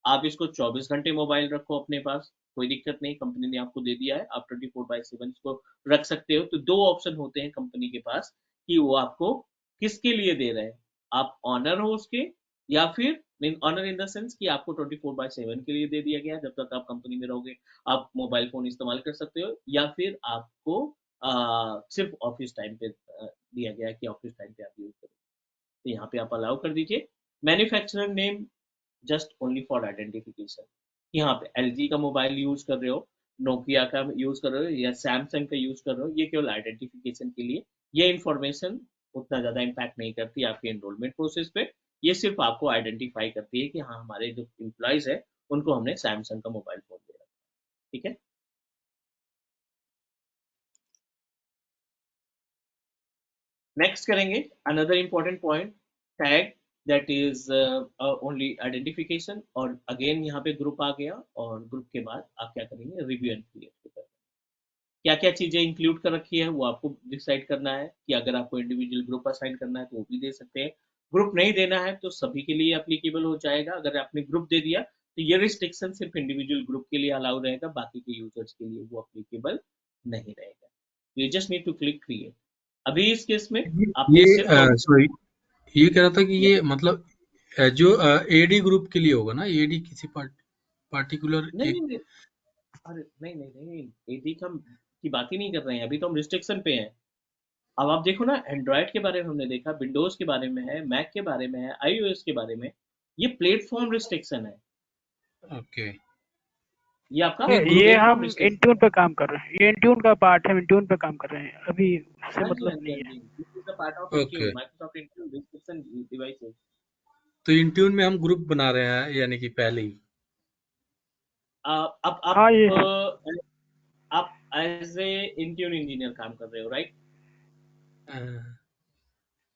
आप इसको 24 घंटे मोबाइल रखो अपने पास, कोई दिक्कत नहीं, कंपनी ने आपको दे दिया है, आप 24/7 इसको रख सकते हो। तो दो ऑप्शन होते हैं कंपनी के पास कि वो आपको किसके लिए दे रहे हैं, आप ऑनर हो उसके, या फिर ऑनर इन द सेंस कि आपको 24/7 के लिए दे दिया गया है, जब तक आप कंपनी में रहोगे आप मोबाइल फोन इस्तेमाल कर सकते हो, या फिर आपको सिर्फ ऑफिस टाइम पे दिया गया है कि ऑफिस टाइम पे आप यूज करो। तो यहाँ पे आप अलाउ कर दीजिए। Manufacturer name just only for identification. यहाँ पे एलजी का मोबाइल यूज कर रहे हो, नोकिया का यूज कर रहे हो या सैमसंग का यूज कर रहे हो, ये केवल आइडेंटिफिकेशन के लिए। ये इंफॉर्मेशन उतना ज्यादा इम्पैक्ट नहीं करती आपके एनरोलमेंट प्रोसेस पे। ये सिर्फ आपको आइडेंटिफाई करती है कि हाँ, हमारे जो इम्प्लॉयज है उनको हमने सैमसंग का मोबाइल फोन दिया। ठीक है। नेक्स्ट करेंगे another important point, tag, that is only identification. और अगेन यहाँ पे ग्रुप आ गया, और ग्रुप के बाद आप क्या करेंगे, रिव्यू एंड क्रिएट। क्या क्या चीजें इंक्लूड कर रखी है वो आपको डिसाइड करना है कि अगर आपको इंडिविजुअल ग्रुप असाइन करना है तो वो भी दे सकते हैं। ग्रुप नहीं देना है तो सभी के लिए अप्लीकेबल हो जाएगा। अगर आपने ग्रुप दे दिया तो ये रिस्ट्रिक्शन सिर्फ इंडिविजुअल ग्रुप के लिए अलाउ रहेगा, बाकी के यूजर्स के लिए वो अप्लीकेबल नहीं रहेगा। You just need to click create. अभी इस केस में ये आपने ये सिर्फ और सॉरी, ये कह रहा था कि Yes. ये मतलब जो एडी ग्रुप के लिए होगा ना, एडी किसी पार्टिकुलर नहीं एक। नहीं नहीं, अरे नहीं नहीं नहीं, एडी का की बात ही नहीं कर रहे हैं, अभी तो हम रिस्ट्रिक्शन पे हैं। अब आप देखो ना, एंड्रॉयड के बारे में हमने देखा, विंडोज के बारे में है, मैक के बारे में है, आईओएस के बारे में। ये प्लेटफॉर्म रिस्ट्रिक्शन है, ओके। ये आपका नहीं ये प्लेटफॉर्म हम रिस्ट्रिक्शन। इंट्यून पे काम कर रहे हैं, ये इंट्यून का पार्ट है, इंट्यून पे काम कर रहे हैं, अभी उससे हाँ जी, हाँ मतलब जी, नहीं हाँ है। जी, this is the part of okay, Intune, Microsoft Intune restriction devices. तो इंट्यून में हम ग्रुप बना रहे हैं यानी कि पहले ही। अब हाँ ये आप एज ए इंट्यून इंजीनियर काम कर रहे हो, राइट? हाँ,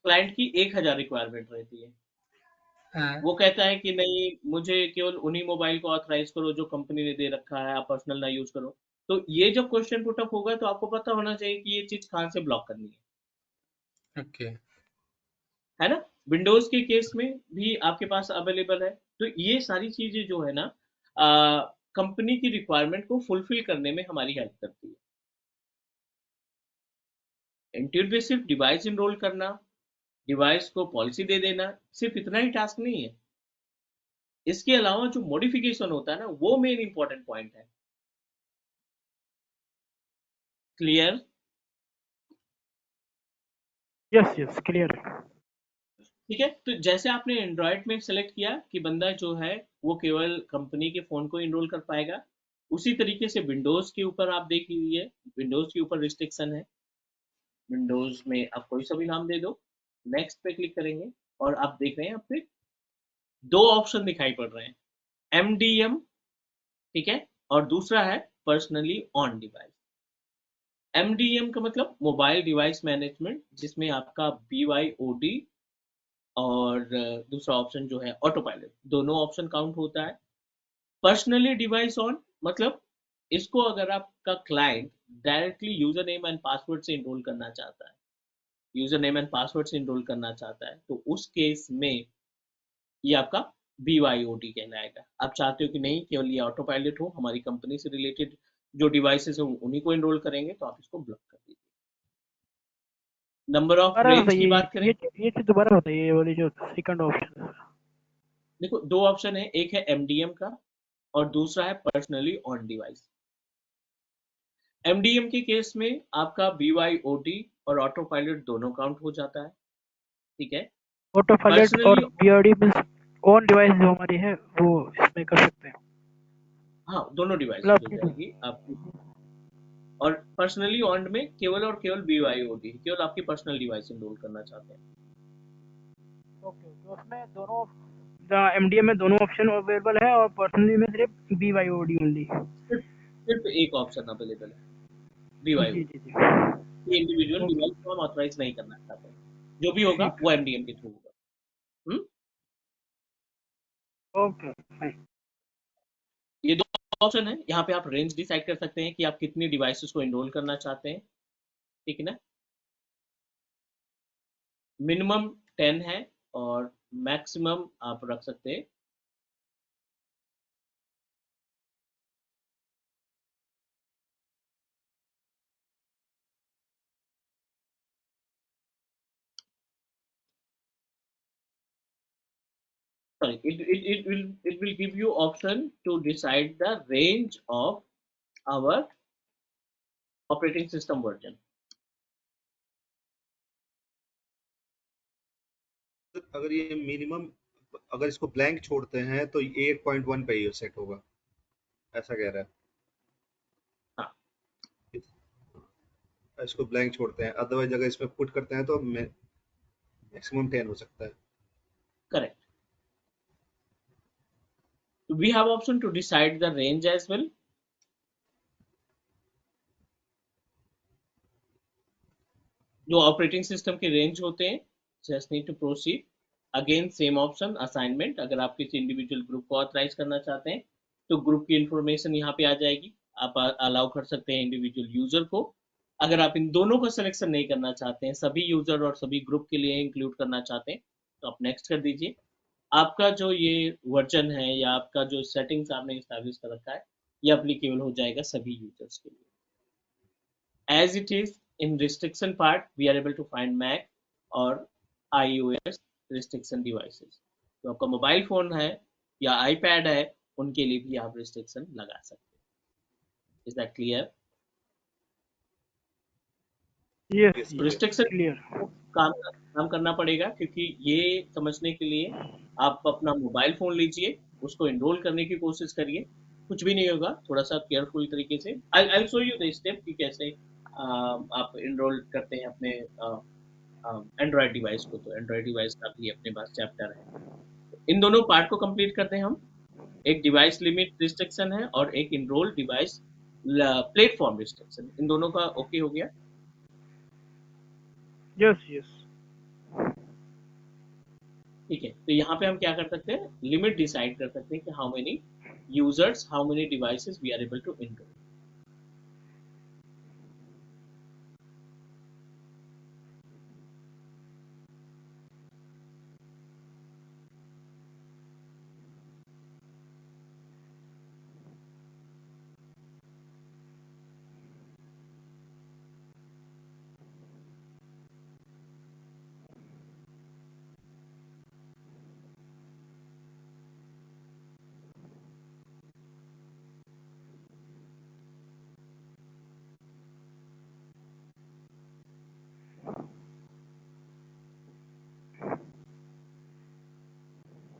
क्लाइंट की 1000 रिक्वायरमेंट रहती है, हाँ, वो कहता है कि नहीं, मुझे केवल उन्हीं मोबाइल को ऑथराइज करो जो कंपनी ने दे रखा है, आप पर्सनल ना यूज करो। तो ये जब क्वेश्चन पुट अप होगा तो आपको पता होना चाहिए कि ये चीज कहाँ से ब्लॉक करनी ओके। है ना? विंडोज के केस में भी आपके पास अवेलेबल है। तो ये सारी चीजें जो है ना, कंपनी की रिक्वायरमेंट को फुलफिल करने में हमारी हेल्प करती है। इंटीरियर पे सिर्फ डिवाइस इनरोल करना, डिवाइस को पॉलिसी दे देना, सिर्फ इतना ही टास्क नहीं है। इसके अलावा जो मॉडिफिकेशन होता है ना, वो मेन इंपॉर्टेंट पॉइंट है। क्लियर? यस यस क्लियर है। ठीक है, तो जैसे आपने एंड्रॉयड में सेलेक्ट किया कि बंदा जो है वो केवल कंपनी के फोन को इनरोल कर पाएगा, उसी तरीके से विंडोज के ऊपर आप देख लीजिए, विंडोज के ऊपर रिस्ट्रिक्शन है। विंडोज में आप कोई सा भी नाम दे दो, नेक्स्ट पे क्लिक करेंगे और आप देख रहे हैं आप पे दो ऑप्शन दिखाई पड़ रहे हैं, एमडीएम, ठीक है, और दूसरा है पर्सनली ऑन डिवाइस। एमडीएम का मतलब मोबाइल डिवाइस मैनेजमेंट, जिसमें आपका BYOD और दूसरा ऑप्शन जो है ऑटो पायलट, दोनों ऑप्शन काउंट होता है। पर्सनली डिवाइस ऑन मतलब इसको अगर आपका client directly user name and password से इनरोल करना चाहता है, यूजर नेम एंड पासवर्ड से इनरोल करना चाहता है, तो उस केस में ये आपका BYOD कहलाएगा। आप चाहते हो कि नहीं, केवल ये ऑटो पायलट हो, हमारी कंपनी से रिलेटेड जो डिवाइसेस है उन्हीं को इनरोल करेंगे, तो आप इसको ब्लॉक कर दीजिए। नंबर ऑफ दोबारा रेंज की बताइए, बात करें, ये चीज दोबारा बताइए, ये वाली जो सेकंड ऑप्शन है। देखो दो ऑप्शन है, एक है एमडीएम का और दूसरा है पर्सनली ऑन डिवाइस। एमडीएम के केस में आपका BYOD और ऑटो पायलट दोनों काउंट हो जाता है, ठीक है। ऑटो पायलट और personally, BRD means on device जो हमारी है वो इसमें कर सकते हैं, हाँ, दोनों मतलब डिवाइसेस हो आपकी। जाएगी आपकी। और पर्सनली ऑन में केवल और केवल BYOD, केवल आपकी पर्सनल डिवाइस इनरोल करना चाहते हैं। ओके ओके, उसमें दोनों एमडीएम में दोनों ऑप्शन अवेलेबल है और पर्सनली में सिर्फ बीवाईओडी ओनली। सिर्फ सिर्फ एक ऑप्शन अवेलेबल है, जी BYOD। जी जी। ये इंडिविजुअल ओके डिवाइस को हम ऑथराइज नहीं करना चाहते हैं, जो भी होगा ठीक वो है। एमडीएम के थ्रू होगा। हम्म? Okay fine. ये दो ऑप्शन है, यहाँ पे आप रेंज डिसाइड कर सकते हैं कि आप कितनी डिवाइसेस को इनरोल करना चाहते हैं, ठीक है ना। मिनिमम 10 है और मैक्सिमम आप रख सकते हैं। Sorry, it will give you option to decide the range of our operating system version. अगर ये मिनिमम, अगर इसको ब्लैंक छोड़ते हैं तो 8.1 पे ही सेट होगा, ऐसा कह रहा हाँ, है। इसको ब्लैंक छोड़ते हैं, अदरवाइज अगर इसमें पुट करते हैं तो मैक्सिमम 10 हो सकता है। correct. We have option to decide the range as well. जो ऑपरेटिंग सिस्टम के रेंज होते हैं, just need to proceed. Again same option assignment, अगर आप किसी इंडिविजुअल ग्रुप को ऑथराइज करना चाहते हैं तो ग्रुप की इंफॉर्मेशन यहाँ पे आ जाएगी, आप अलाउ कर सकते हैं इंडिविजुअल यूजर को। अगर आप इन दोनों का सिलेक्शन नहीं करना चाहते हैं, सभी यूजर और सभी ग्रुप के लिए इंक्लूड करना चाहते हैं, तो आप नेक्स्ट कर दीजिए। आपका जो ये वर्जन है या आपका जो सेटिंग्स आपने इस्टेब्लिश कर रखा है, ये अप्लीकेबल हो जाएगा सभी यूजर्स के लिए। As it is in restriction part, we are able to find Mac और iOS restriction devices. तो आपका मोबाइल फोन है या iPad है, उनके लिए भी आप restriction लगा सकते हैं. Is that clear? Yes Yes, yes Restriction clear. काम करना पड़ेगा, क्योंकि ये समझने के लिए आप अपना मोबाइल फोन लीजिए, उसको इनरोल करने की कोशिश करिए. कुछ भी नहीं होगा, थोड़ा सा केयरफुल तरीके से. I show you the step कि कैसे आप इनरोल करते हैं अपने एंड्रॉयड डिवाइस को. तो एंड्रॉयड डिवाइस का भी अपने पास चैप्टर है. इन दोनों पार्ट को कंप्लीट करते हैं हम. एक डिवाइस लिमिट रिस्ट्रिक्शन है और एक इनरोल डिवाइस प्लेटफॉर्म रिस्ट्रिक्शन. इन दोनों का ओके हो गया. Yes yes. ठीक है, तो यहाँ पे हम क्या कर सकते हैं, लिमिट डिसाइड कर सकते हैं कि how many users, how many devices we are able to enrol.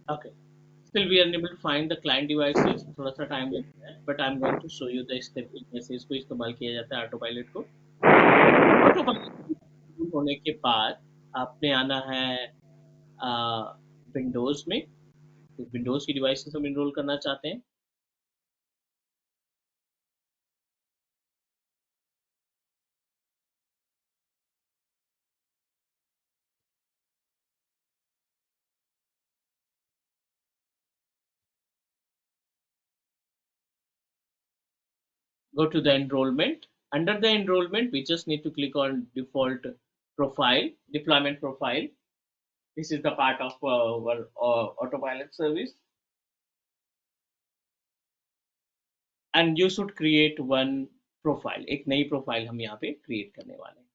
Okay, still we are unable to find the client devices. थोड़ा सा टाइम लगता है, but I'm going to show you the step कि कैसे इसको इस्तेमाल किया जाता है ऑटो पायलट को. ऑटो पायलट होने के बाद आपने आना है विंडोज में. तो विंडोज की डिवाइसेस हम इनरोल करना चाहते हैं. Go to the enrollment. Under the enrollment, we just need to click on default profile, deployment profile. This is the part of our autopilot service. And you should create one profile. एक नई profile हम यहाँ पे create करने वाले हैं.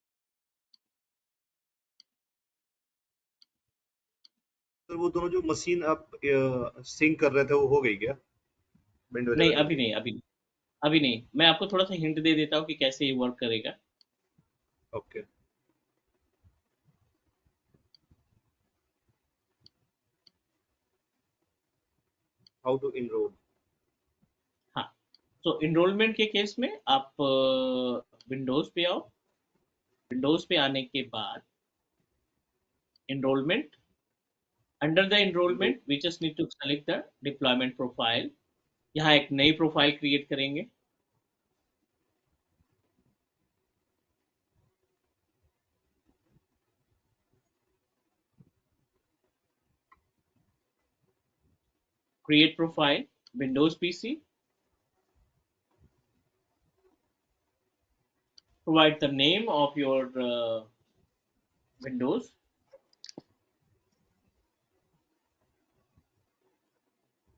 तो वो दोनों जो मशीन आप सिंक कर रहे थे वो हो गई क्या विंडोज नहीं, 11 अभी की? नहीं, अभी नहीं. मैं आपको थोड़ा सा हिंट दे देता हूँ कि कैसे ये वर्क करेगा. ओके. How to enrol. हाँ, तो इनरोलमेंट के केस में आप विंडोज पे आओ. विंडोज पे आने के बाद enrollment. Under the enrollment, we just need to select the deployment profile. यहाँ एक नई प्रोफाइल क्रिएट करेंगे. Create profile, Windows PC. Provide the name of your Windows.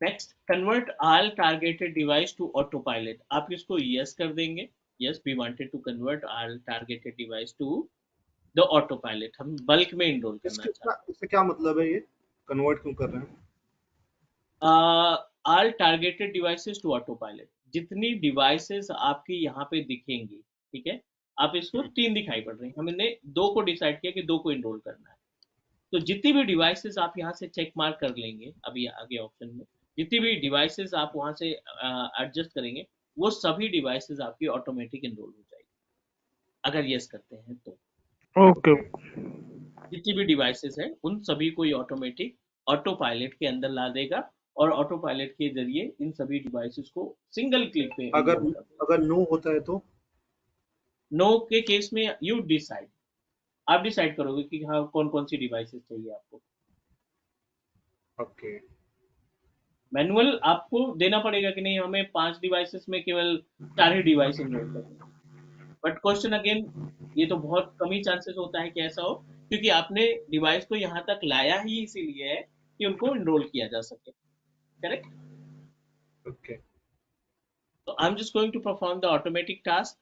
Next, convert all targeted device to autopilot. आप इसको yes कर देंगे. Yes, we wanted to convert all targeted device to the autopilot. हम bulk में enrol करना चाहते हैं. इससे क्या मतलब है, ये कन्वर्ट क्यों कर रहे हैं? all targeted devices to autopilot. जितनी डिवाइसेस आपकी यहाँ पे दिखेंगी, ठीक है, आप इसको 3 दिखाई पड़ रही हैं, हमने 2 को डिसाइड किया कि 2 को इनरोल करना है. तो जितनी भी डिवाइसेस आप यहाँ से चेक मार्क कर लेंगे, अभी आगे ऑप्शन में जितनी भी डिवाइसेस आप वहाँ से एडजस्ट करेंगे, वो सभी डिवाइसेस आपकी ऑटोमेटिक इनरोल हो जाएगी अगर यस करते हैं तो. ओके. जितनी भी डिवाइसेस हैं उन सभी को ये ऑटोमेटिक ऑटो पायलट के अंदर ला देगा और ऑटो पायलट के जरिए इन सभी डिवाइसेस को सिंगल क्लिक पे अगर नो होता है तो? नो के केस में यू डिसाइड, आप डिसाइड करोगे कि हाँ कौन कौन सी डिवाइसेस चाहिए आपको. ओके. मैनुअल आपको देना पड़ेगा कि नहीं हमें 5 डिवाइसेस में केवल 4 ही डिवाइस इनरोल करनी है. बट क्वेश्चन अगेन, ये तो बहुत कम ही चांसेस होता है कि ऐसा हो, क्योंकि आपने डिवाइस को यहाँ तक लाया ही इसीलिए है कि उनको इनरोल किया जा सके. करेक्ट. ओके. तो I am just going to perform the automatic task.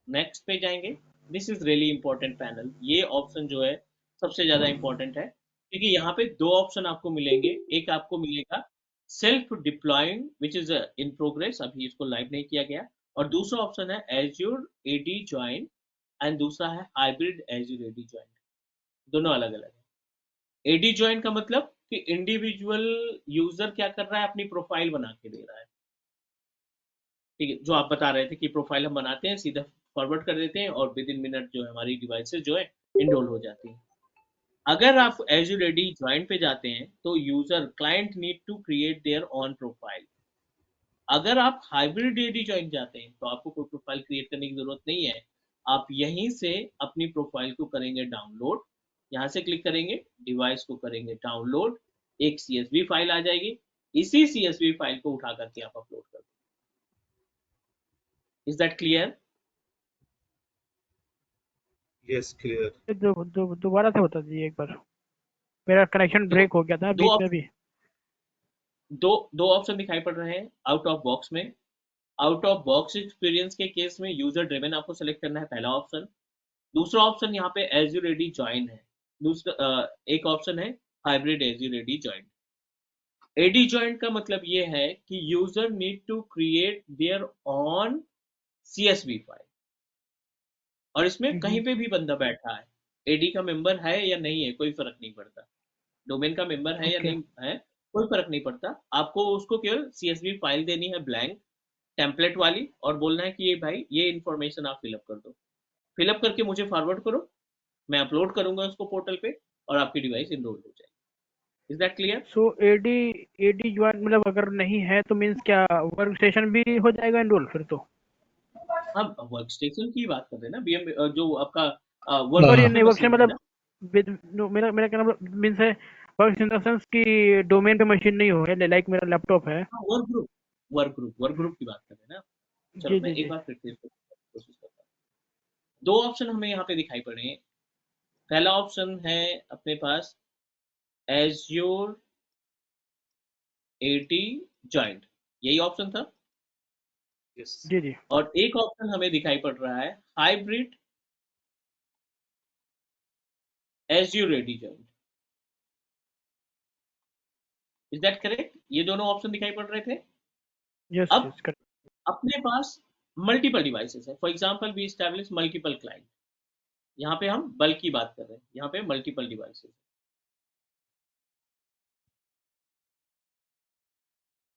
Next पे जाएंगे. This is really important panel. ये ऑप्शन जो है सबसे ज्यादा इंपॉर्टेंट है, क्योंकि यहाँ पे दो ऑप्शन आपको मिलेंगे। एक आपको मिलेगा self deploying which is in progress, अभी इसको लाइव नहीं किया गया, और दूसरा ऑप्शन है एज्योर एडी ज्वाइन, एंड दूसरा है हाइब्रिड एज्योर एडी ज्वाइन। दोनों अलग अलग है। एडी ज्वाइन का मतलब कि इंडिविजुअल यूजर क्या कर रहा है, अपनी प्रोफाइल बना के दे रहा है। ठीक है, जो आप बता रहे थे कि प्रोफाइल हम बनाते हैं, सीधा फॉरवर्ड कर देते हैं और विद इन मिनट जो है हमारी डिवाइसेस जो है इनरोल हो जाती हैं। अगर आप एज्यूर एडी ज्वाइन पे जाते हैं तो user client need to create their own profile. अगर आप हाइब्रिड एडी ज्वाइन जाते हैं तो आपको कोई प्रोफाइल क्रिएट करने की जरूरत नहीं है। आप यहीं से अपनी प्रोफाइल को करेंगे डाउनलोड, यहाँ से क्लिक करेंगे, डिवाइस को करेंगे डाउनलोड, एक CSV फाइल आ जाएगी, इसी CSV फाइल को उठा करके आप अपलोड कर दो। Is that clear? Yes clear. दोबारा से बता दीजिए एक बार, मेरा कनेक्शन दो ब्रेक हो गया था दो बीच में भी। दो दो ऑप्शन दिखाई पड़ रहे हैं आउट ऑफ बॉक्स में। आउट ऑफ बॉक्स एक्सपीरियंस के केस में यूजर ड्रिवन आपको सेलेक्ट करना है, पहला ऑप्शन। दूसरा ऑप्शन यहाँ पे एज्यूर एडी ज्वाइन है। दूसरा एक ऑप्शन है hybrid Azure AD join. AD join का मतलब ये है कि user need to create their own CSV file, और इसमें कहीं पे भी बंदा बैठा है, एडी का मेंबर है या नहीं है कोई फर्क नहीं पड़ता, डोमेन का मेंबर है या ओके। नहीं है कोई फर्क नहीं पड़ता। आपको उसको केवल CSV फाइल देनी है ब्लैंक टेम्पलेट वाली, और बोलना है कि ये भाई ये इन्फॉर्मेशन आप फिलअप कर दो, फिलअप करके मुझे फॉरवर्ड करो, मैं अपलोड करूंगा उसको पोर्टल पे और आपकी डिवाइस इनरोल हो जाएगी। Is that clear? So AD AD join मतलब अगर नहीं है तो मीन्स क्या वर्क स्टेशन भी हो जाएगा एनरोल फिर तो? हम वर्क स्टेशन की बात कर रहे हैं ना, BM जो आपका वर्क सॉरी ग्रुप हाँ में नहीं, वर्क से मशीन है मतलब ना। मेरा मेरा कहना मीन्स है वर्क इन द सेंस कि डोमेन पे मशीन नहीं हो, लाइक मेरा लैपटॉप है। हाँ, वर्क ग्रुप की बात कर रहे हैं ना। चलो जी मैं जी एक जी। बार फिर से इसको कोशिश करता हूँ। दो ऑप्शन हमें यहाँ पे दिखाई पड़ रहे हैं। पहला ऑप्शन है अपने पास एज्योर एडी जॉइंट, यही ऑप्शन था। यस। जी जी। और एक ऑप्शन हमें दिखाई पड़ रहा है hybrid Azure AD joint. Is that correct? ये दोनों ऑप्शन दिखाई पड़ रहे थे। यस अब यस करेक्ट। अपने पास मल्टीपल डिवाइसेस है, for example we establish multiple client. यहाँ पे हम बल्क की बात कर रहे हैं, यहाँ पे मल्टीपल डिवाइसेस।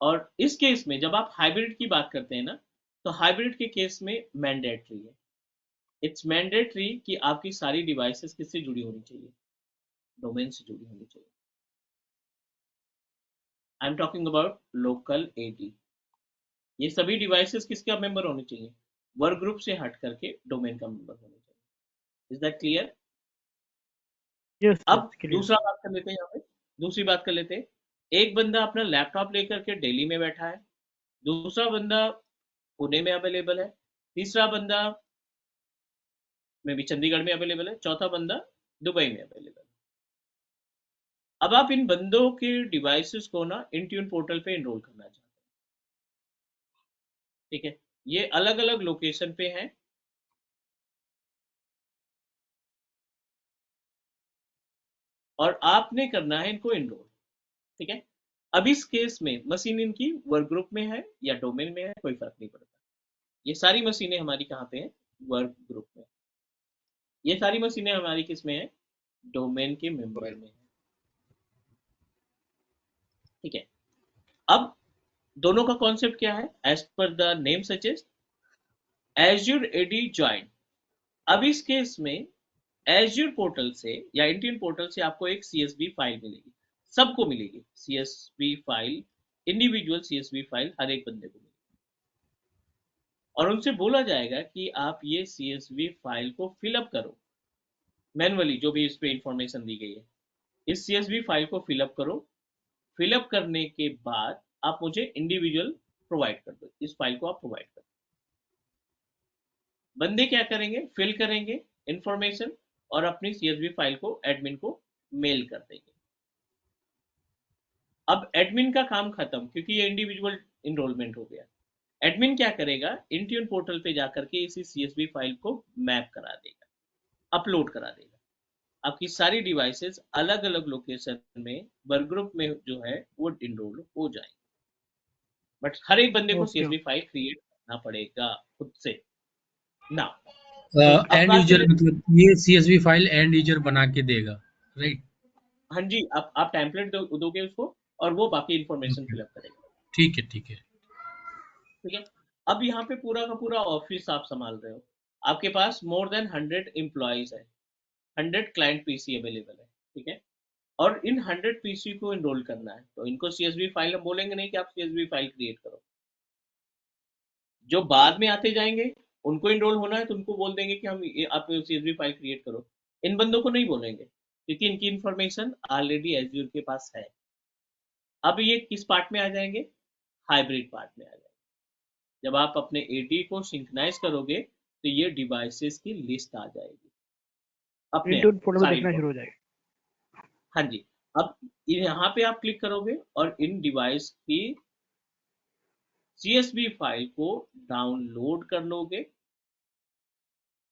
और इस केस में जब आप हाइब्रिड की बात करते हैं ना, तो हाइब्रिड के केस में मैंडेटरी है, इट्स मैंडेटरी कि आपकी सारी डिवाइसेस किससे जुड़ी होनी चाहिए, डोमेन से जुड़ी होनी चाहिए। I am talking about local AD. ये सभी डिवाइसेस किसका मेंबर होने चाहिए, वर्क ग्रुप से हट करके डोमेन का मेंबर होने चाहिए। Is that clear? यस अब यस क्लियर। दूसरा बात कर लेते हैं, यहाँ पे दूसरी बात कर लेते हैं। एक बंदा अपना लैपटॉप लेकर के दिल्ली में बैठा है, दूसरा बंदा पुणे में अवेलेबल है, तीसरा बंदा में भी चंडीगढ़ में अवेलेबल है, चौथा बंदा दुबई में अवेलेबल है। अब आप इन बंदों के डिवाइसेस को ना इंट्यून पोर्टल पे इनरोल करना चाहते हैं। ठीक है, ये अलग अलग लोकेशन पे हैं, और आपने करना है इनको इनरोल। ठीक है, अब इस केस में मशीन इनकी वर्क ग्रुप में है या डोमेन में है कोई फर्क नहीं पड़ता। ये सारी मशीनें हमारी कहाँ पे हैं, वर्क ग्रुप में। ये सारी मशीनें हमारी किस में है, डोमेन के मेंबर में है। ठीक है, अब दोनों का कॉन्सेप्ट क्या है, as per the name suggest Azure AD join. अब इस केस में एज्यूर पोर्टल से या इंडियन पोर्टल से आपको एक CSV फाइल मिलेगी, सबको मिलेगी CSV file, individual CSV file हर एक बंदे को मिलेगी, और उनसे बोला जाएगा कि आप ये CSV फाइल को फिलअप करो मैनुअली, जो भी इस पे इंफॉर्मेशन दी गई है इस CSV फाइल को फिलअप करो। फिलअप करने के बाद आप मुझे इंडिविजुअल प्रोवाइड कर दो, इस फाइल को आप प्रोवाइड कर दो। बंदे क्या करेंगे, फिल करेंगे इंफॉर्मेशन और अपनी CSV फाइल को एडमिन को मेल कर देंगे। अब एडमिन का काम खत्म, क्योंकि ये इंडिविजुअल इनरोलमेंट हो गया। एडमिन क्या करेगा, इंट्यून पोर्टल पे जाकर के इसी CSV फाइल को मैप करा देगा, अपलोड करा देगा। आपकी सारी डिवाइसेस अलग अलग लोकेशन में वर्क ग्रुप में जो है वो इनरोल हो जाएंगे। बट हर एक बंदे को ओके CSV फाइल क्रिएट करना पड़ेगा खुद से ना। अब एंड बात यूजर करें, मतलब ये CSV फाइल एंड यूजर बना के देगा, राइट? हाँ जी, आप टेम्पलेट दोगे उसको और वो बाकी इंफॉर्मेशन ओके, फिलअप करेगा। ठीक है, ठीक है। ठीक है। अब यहाँ पे पूरा का पूरा ऑफिस आप संभाल रहे हो, आपके पास मोर देन 100 एम्प्लॉयज है, 100 क्लाइंट पीसी अवेलेबल है। ठीक है। और इन 100 पीसी को इनरोल करना है, तो इनको CSV फाइल, हम बोलेंगे नहीं कि आप CSV फाइल क्रिएट करो। जो बाद में आते जाएंगे उनको इनरोल होना है तो उनको बोल देंगे कि आप CSV फाइल क्रिएट करो। इन बंदों को नहीं बोलेंगे क्योंकि इनकी इंफॉर्मेशन ऑलरेडी एज्योर के पास है। अब ये किस पार्ट में आ जाएंगे, हाइब्रिड पार्ट में आ जाएंगे। जब आप अपने AD को सिंक्रोनाइज करोगे तो ये डिवाइसेस की लिस्ट आ जाएगी अपने आप, इंट्यून पोर्टल पे सारी दिखना information। शुरू हो जाएगा। हाँ जी। अब यहाँ पे आप क्लिक करोगे और इन डिवाइस की CSV फाइल को डाउनलोड कर लोगे।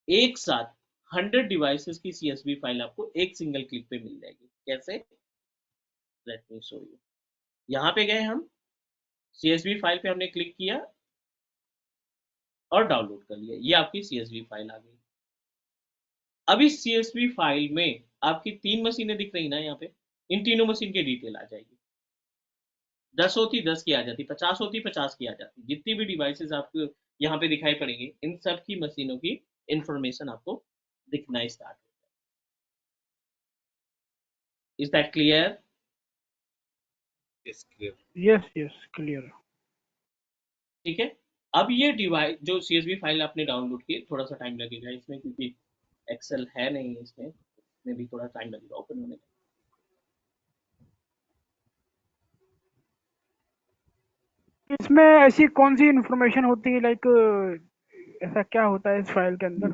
एक साथ 100 डिवाइसेस की CSV फाइल आपको एक सिंगल क्लिक पे मिल जाएगी। कैसे, लेट मी शो यू। यहाँ पे गए हम, CSV फाइल पे हमने क्लिक किया और डाउनलोड कर लिया, ये आपकी CSV फाइल आ गई। अब इस CSV फाइल में आपकी 3 मशीनें दिख रही ना यहाँ पे, इन तीनों मशीन की डिटेल आ जाएगी। 10 होती 10 की आ जाती, 50 होती 50 की आ जाती। जितनी भी डिवाइसेस आपको यहाँ पे दिखाई पड़ेंगे इन सब की मशीनों की इंफॉर्मेशन आपको दिखना स्टार्ट हो जाएगी। Is that clear? Yes clear. Yes yes clear. ठीक है। अब ये डिवाइस जो CSV फाइल आपने डाउनलोड की, थोड़ा सा टाइम लगेगा इसमें क्योंकि एक्सेल है नहीं इसमें भी थोड़ा टाइम लगेगा ओपन होने में। इसमें ऐसी कौन सी इंफॉर्मेशन होती है, लाइक ऐसा क्या होता है इस फाइल के अंदर?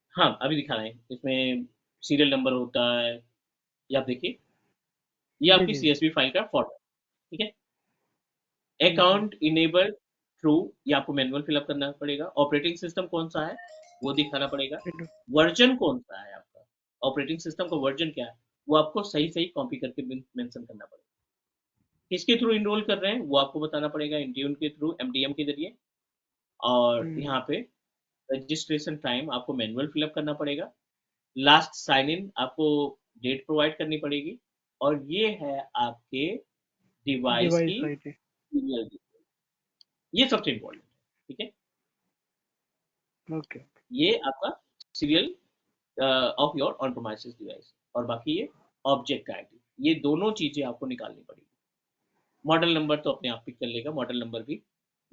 हाँ, अभी दिखा रहे हैं। इसमें सीरियल नंबर होता है, ये आप देखिए, ये जी आपकी जी CSV फाइल का फॉर्मेट। ठीक है। जी। अकाउंट इनेबल थ्रू, ये आपको मैनुअल फिलअप करना पड़ेगा। ऑपरेटिंग सिस्टम कौन सा है वो दिखाना पड़ेगा। इंटू- वर्जन कौन सा है आपका, ऑपरेटिंग सिस्टम का वर्जन क्या है वो आपको सही सही कॉपी करके मेंशन करना पड़ेगा। किसके थ्रू इनरोल कर रहे हैं वो आपको बताना पड़ेगा, इंट्यून के थ्रू, MDM के जरिए। और हम्म, यहाँ पे रजिस्ट्रेशन टाइम आपको मैनुअल फिलअप करना पड़ेगा। लास्ट साइन इन आपको डेट प्रोवाइड करनी पड़ेगी। और ये है आपके डिवाइस डिवाइस की आईडी। सीरियल, ये सबसे इंपॉर्टेंट है। ठीक है। ओके। ये आपका serial of your on promises device, और बाकी ये ऑब्जेक्ट आईडी, ये दोनों चीजें आपको निकालनी पड़ेगी। मॉडल नंबर तो अपने आप पिक कर लेगा, मॉडल नंबर भी।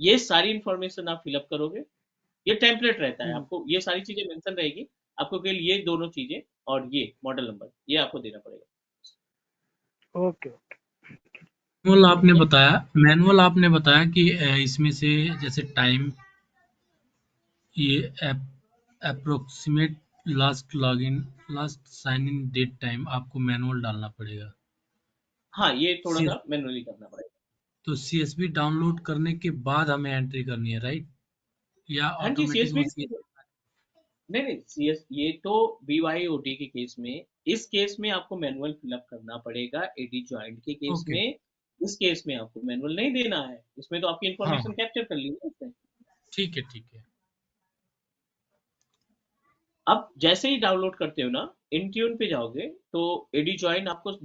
ये सारी इंफॉर्मेशन आप फिलअप करोगे, ये टेम्पलेट रहता है, हम्म, आपको ये सारी चीजें मेंशन रहेगी। आपको केवल ये दोनों चीजें और ये मॉडल नंबर ये आपको देना पड़ेगा। ओके। ठीक है। मैनुअल आपने बताया कि इसमें से जैसे टाइम, ये approximate last login, last sign in date time आपको मैनुअल डालना पड़ेगा। हाँ, ये थोड़ा सी सा मैनुअली करना पड़ेगा। तो CSV डाउनलोड करने के बाद हमें एंट्री करनी है, राइट? या हाँ जी, ऑटोमेटिक CSV, मशीन? नहीं नहीं, CS ये तो BYOD के केस में, इस केस में आपको मैनुअल फिलअप करना पड़ेगा। AD ज्वाइंट के केस ओके, में, इस केस में आपको मैनुअल नहीं देना है, इसमें तो आपकी हाँ इंफॉर्मेशन हाँ, कैप्चर कर ली है उसने। ठीक है, ठीक है। अब जैसे ही डाउनलोड करते हो ना, इंट्यून पे जाओगे तो AD ज्वाइन आपको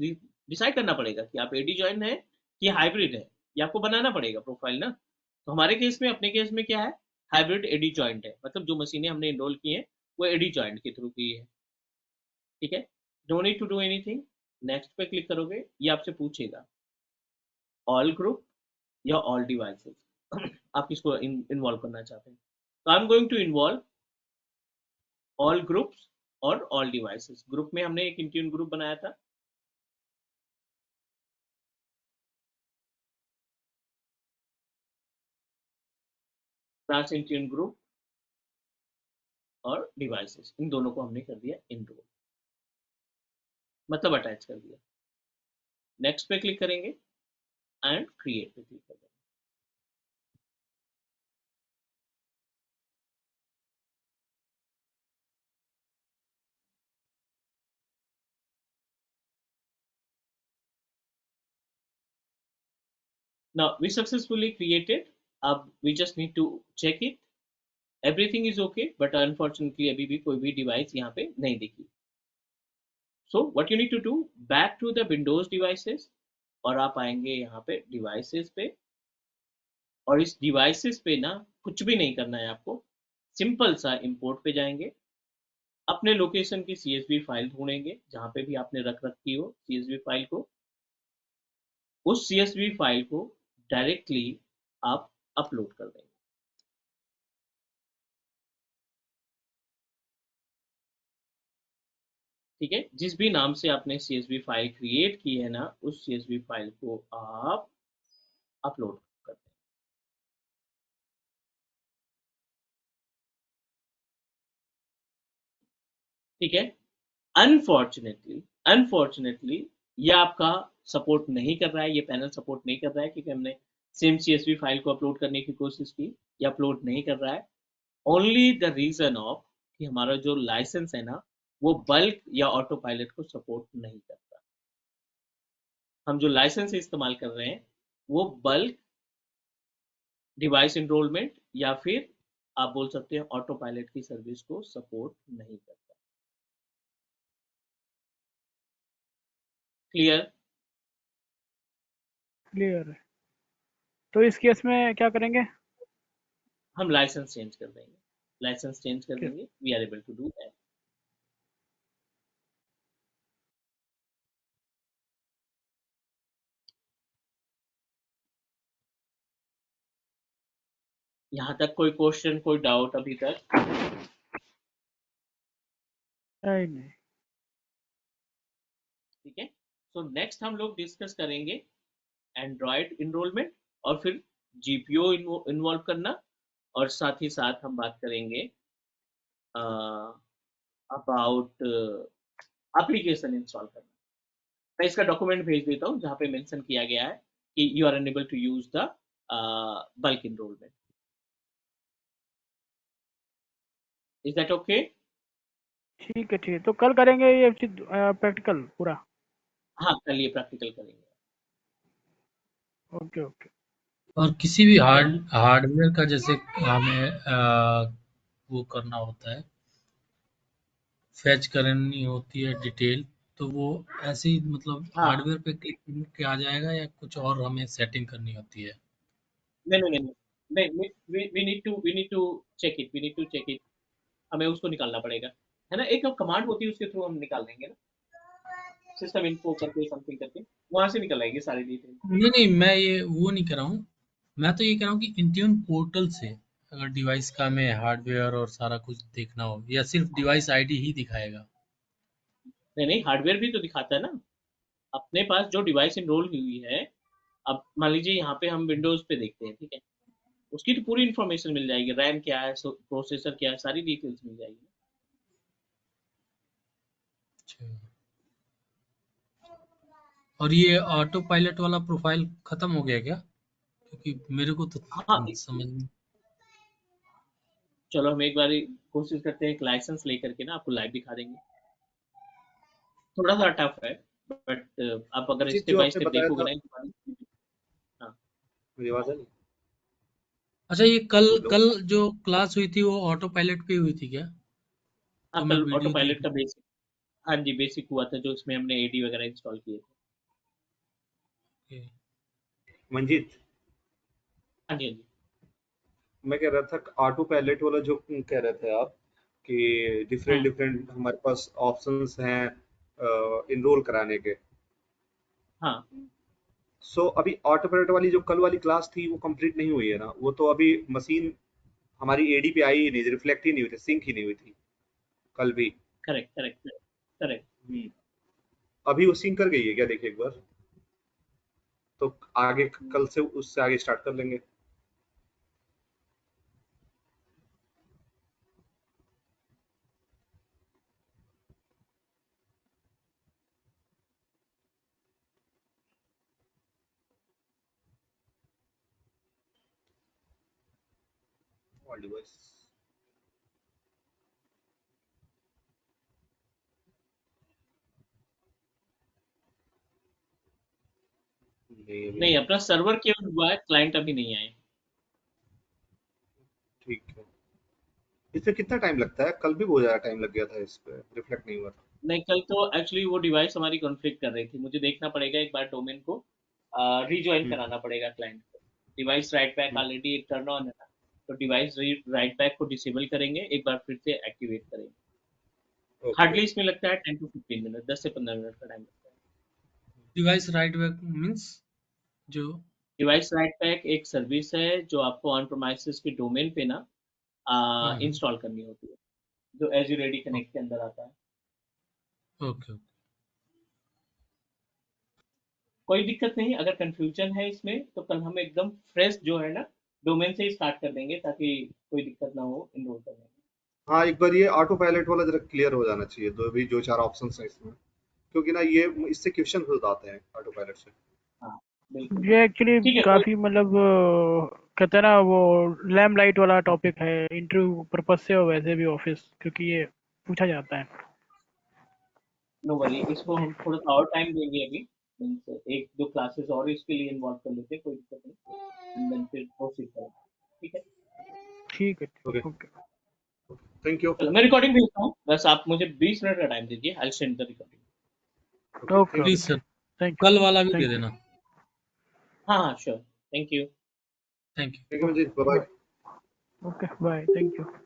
डिसाइड करना पड़ेगा कि आप AD ज्वाइन है कि हाइब्रिड है, ये आपको बनाना पड़ेगा प्रोफाइल ना। तो हमारे केस में, अपने केस में क्या है, हाइब्रिड AD ज्वाइंट है, मतलब जो मशीनें हमने इनरोल की हैं वो AD ज्वाइंट के थ्रू की है। ठीक है। Don't need to do anything. Next पे क्लिक करोगे, ये आपसे पूछेगा ऑल ग्रुप या ऑल डिवाइसेस आप किसको इन्वॉल्व करना चाहते हैं। तो I am going to involve all groups और ऑल डिवाइसेस। ग्रुप में हमने एक इंट्यून ग्रुप बनाया था, ट्रांस इंट्यून ग्रुप और डिवाइसेस, इन दोनों को हमने कर दिया इनरोल, मतलब अटैच कर दिया। नेक्स्ट पे क्लिक करेंगे एंड क्रिएट पे क्लिक करेंगे। Now we successfully created. We just need to check it. Everything is okay, but unfortunately अभी भी कोई भी डिवाइस यहाँ पे नहीं दिखी. So what you need to do, back to the Windows devices, और आप आएंगे यहाँ पे डिवाइसेस पे, और इस डिवाइसेस पे ना कुछ भी नहीं करना है आपको. सिंपल सा इंपोर्ट पे जाएंगे, अपने लोकेशन की CSV फाइल ढूंढेंगे जहाँ पे भी आपने रख रखी हो CSV फाइल को. उस CSV फाइल को डायरेक्टली आप अपलोड कर देंगे. ठीक है, जिस भी नाम से आपने CSV फाइल क्रिएट की है ना, उस CSV फाइल को आप अपलोड कर दें. ठीक है. अनफॉर्चुनेटली ये आपका सपोर्ट नहीं कर रहा है, ये पैनल सपोर्ट नहीं कर रहा है, क्योंकि हमने सेम CSV फाइल को अपलोड करने की कोशिश की, ये अपलोड नहीं कर रहा है. ओनली द रीजन ऑफ कि हमारा जो लाइसेंस है ना, वो बल्क या ऑटो पायलट को सपोर्ट नहीं करता. हम जो लाइसेंस इस्तेमाल कर रहे हैं वो बल्क, डिवाइस इनरोलमेंट, या फिर आप बोल सकते हैं ऑटो पायलट की सर्विस को सपोर्ट नहीं करता. क्लियर? क्लियर है. तो इस केस में क्या करेंगे? हम लाइसेंस चेंज कर देंगे. लाइसेंस चेंज कर देंगे. We are able to do that. यहाँ तक कोई क्वेश्चन, कोई डाउट अभी तक? नहीं. ठीक है. सो नेक्स्ट हम लोग डिस्कस करेंगे एंड्रॉयड इनरोलमेंट, और फिर GPO इन्वॉल्व करना, और साथ ही साथ हम बात करेंगे अबाउट एप्लीकेशन इंस्टॉल करना. मैं इसका डॉक्यूमेंट भेज देता हूँ जहाँ पे मेंशन किया गया है कि you are unable to use the bulk enrolment. Is that okay? ठीक है. तो कल करेंगे ये चीज प्रैक्टिकल पूरा. हाँ, कल ये प्रैक्टिकल करेंगे. ओके. और किसी भी हार्डवेयर का जैसे हमें वो करना होता है, फैच करनी होती है डिटेल, तो वो ऐसे ही मतलब हाँ. हार्डवेयर पे क्लिक करके आ जाएगा या कुछ और हमें सेटिंग करनी होती है? नहीं, we need to check it. हमें उसको निकालना पड़ेगा, है ना. एक कमांड होती है, उसके थ्रू हम निकाल देंगे ना, सिस्टम इन्फो करके समथिंग करके वहां से निकल आएगी सारी डिटेल. नहीं, मैं ये वो नहीं कर रहा हूँ. मैं तो ये कह रहा हूँ कि इंट्यून पोर्टल से अगर डिवाइस का हमें हार्डवेयर और सारा कुछ देखना हो, या सिर्फ डिवाइस आईडी ही दिखाएगा? नहीं, हार्डवेयर भी तो दिखाता है ना. अपने पास जो डिवाइस इनरोल हुई है, अब मान लीजिए यहाँ पे हम विंडोज पे देखते हैं, ठीक है, उसकी तो पूरी इन्फॉर्मेशन मिल जाएगी. रैम क्या है, प्रोसेसर क्या है, सारी डिटेल्स मिल जाएगी. अच्छा. और ये ऑटो पायलट वाला प्रोफाइल खत्म हो गया क्या? क्योंकि मेरे को तो हाँ, समझ में. चलो हम एक बार कोशिश करते हैं, एक लाइसेंस लेकर के ना आपको लाइव दिखा देंगे. थोड़ा सा टफ है, बट आप अगर चीज स्टेप जो बाय आपने स्टेप बताया देखोगे था, ना. हाँ. मेरी आवाज है नहीं? अच्छा, ये कल हेलो. कल जो क्लास हुई थी वो ऑटो पायलट पे हुई थी क्या? हाँ, तो मैं कल ऑटो वीडियो पायलट देख. का बेसिक. हाँ जी, बेसिक हुआ था, जो इसमें हमने AD वगैरह इंस्टॉल किए थे. ओके. मंजीत, हाँ जी, हाँ जी. मैं कह रहा था ऑटो पायलट वाला जो कह रहे थे आप कि डिफरेंट हम्म. डिफरेंट हमारे पास ऑप्शंस हैं इनरोल कराने के. हाँ. सो अभी ऑटो पायलट वाली जो कल वाली क्लास थी वो कंप्लीट नहीं हुई है ना, वो तो अभी मशीन हमारी एडी पे आई ही नहीं, रिफ्लेक्ट ही नहीं हुई थी, सिंक ही नहीं हुई थी कल भी. Correct, correct, correct. हम्म. अभी वो सिंक कर गई है क्या, देखिए एक बार. तो आगे कल से उससे आगे स्टार्ट कर लेंगे. All device. नहीं अभी नहीं, नहीं। अपना सर्वर केवल हुआ है, क्लाइंट अभी नहीं आए। ठीक है। इसमें कितना टाइम लगता है? कल भी बहुत ज्यादा टाइम लग गया था, इस पे रिफ्लेक्ट नहीं हुआ था। नहीं, कल तो एक्चुअली वो डिवाइस हमारी कॉन्फ़िगर कर रही थी, मुझे देखना पड़ेगा एक बार डोमेन को रीजॉइन हम्म कराना पड़ेगा क्लाइंट को। डिवाइस राइट बैक हम्म, ऑलरेडी एक टर्न ऑन है ना, तो डिवाइस राइट बैक को डिसेबल करेंगे, एक बार फिर से एक्टिवेट करेंगे। ओके। हार्डली इसमें लगता है 10 to 15 मिनट, 10 से 15 मिनट का टाइम लगता है। डिवाइस राइट बैक मीन्स जो डिवाइस राइट बैक एक सर्विस है जो आपको ऑन प्रोमाइसिस के डोमेन पे ना हम्म इंस्टॉल करनी होती है, जो एज रेडी कनेक्ट के अंदर आता है। ओके ओके कोई दिक्कत नहीं, अगर कंफ्यूजन है इसमें तो कल हम एकदम फ्रेश जो है ना डोमेन से ही स्टार्ट कर देंगे, ताकि कोई दिक्कत ना हो इनरोल करने में। हाँ, एक बार ये ऑटो पायलट वाला जरा क्लियर हो जाना चाहिए, जो चार ऑप्शन है इसमें, क्योंकि ना ये इससे क्वेश्चन हो जाते हैं ऑटो पायलट से। हाँ, बिल्कुल। ये एक्चुअली ठीक है, कोई काफी मतलब कहते हैं ना वो लैम लाइट वाला टॉपिक है इंटरव्यू पर्पज से और वैसे भी ऑफिस, क्योंकि ये पूछा जाता है। नो वरी, इसको हम थोड़ा सा और टाइम देंगे अभी। मीन्स एक दो क्लासेस और इसके लिए इन्वॉल्व कर लेते हैं, कोई दिक्कत नहीं, एंड देन फिर प्रोसीड करेंगे। ठीक है, ठीक है। Okay, okay. Thank you. चलो मैं रिकॉर्डिंग भेजता हूँ, बस आप मुझे 20 मिनट का टाइम दीजिए, I send the recording. Okay, okay thank you. Please okay. Sir thank कल वाला भी यू। They thank you. देना। हाँ हाँ, sure, thank you. Thank you. Thank you जी, bye bye. Bye. Okay bye. Thank you.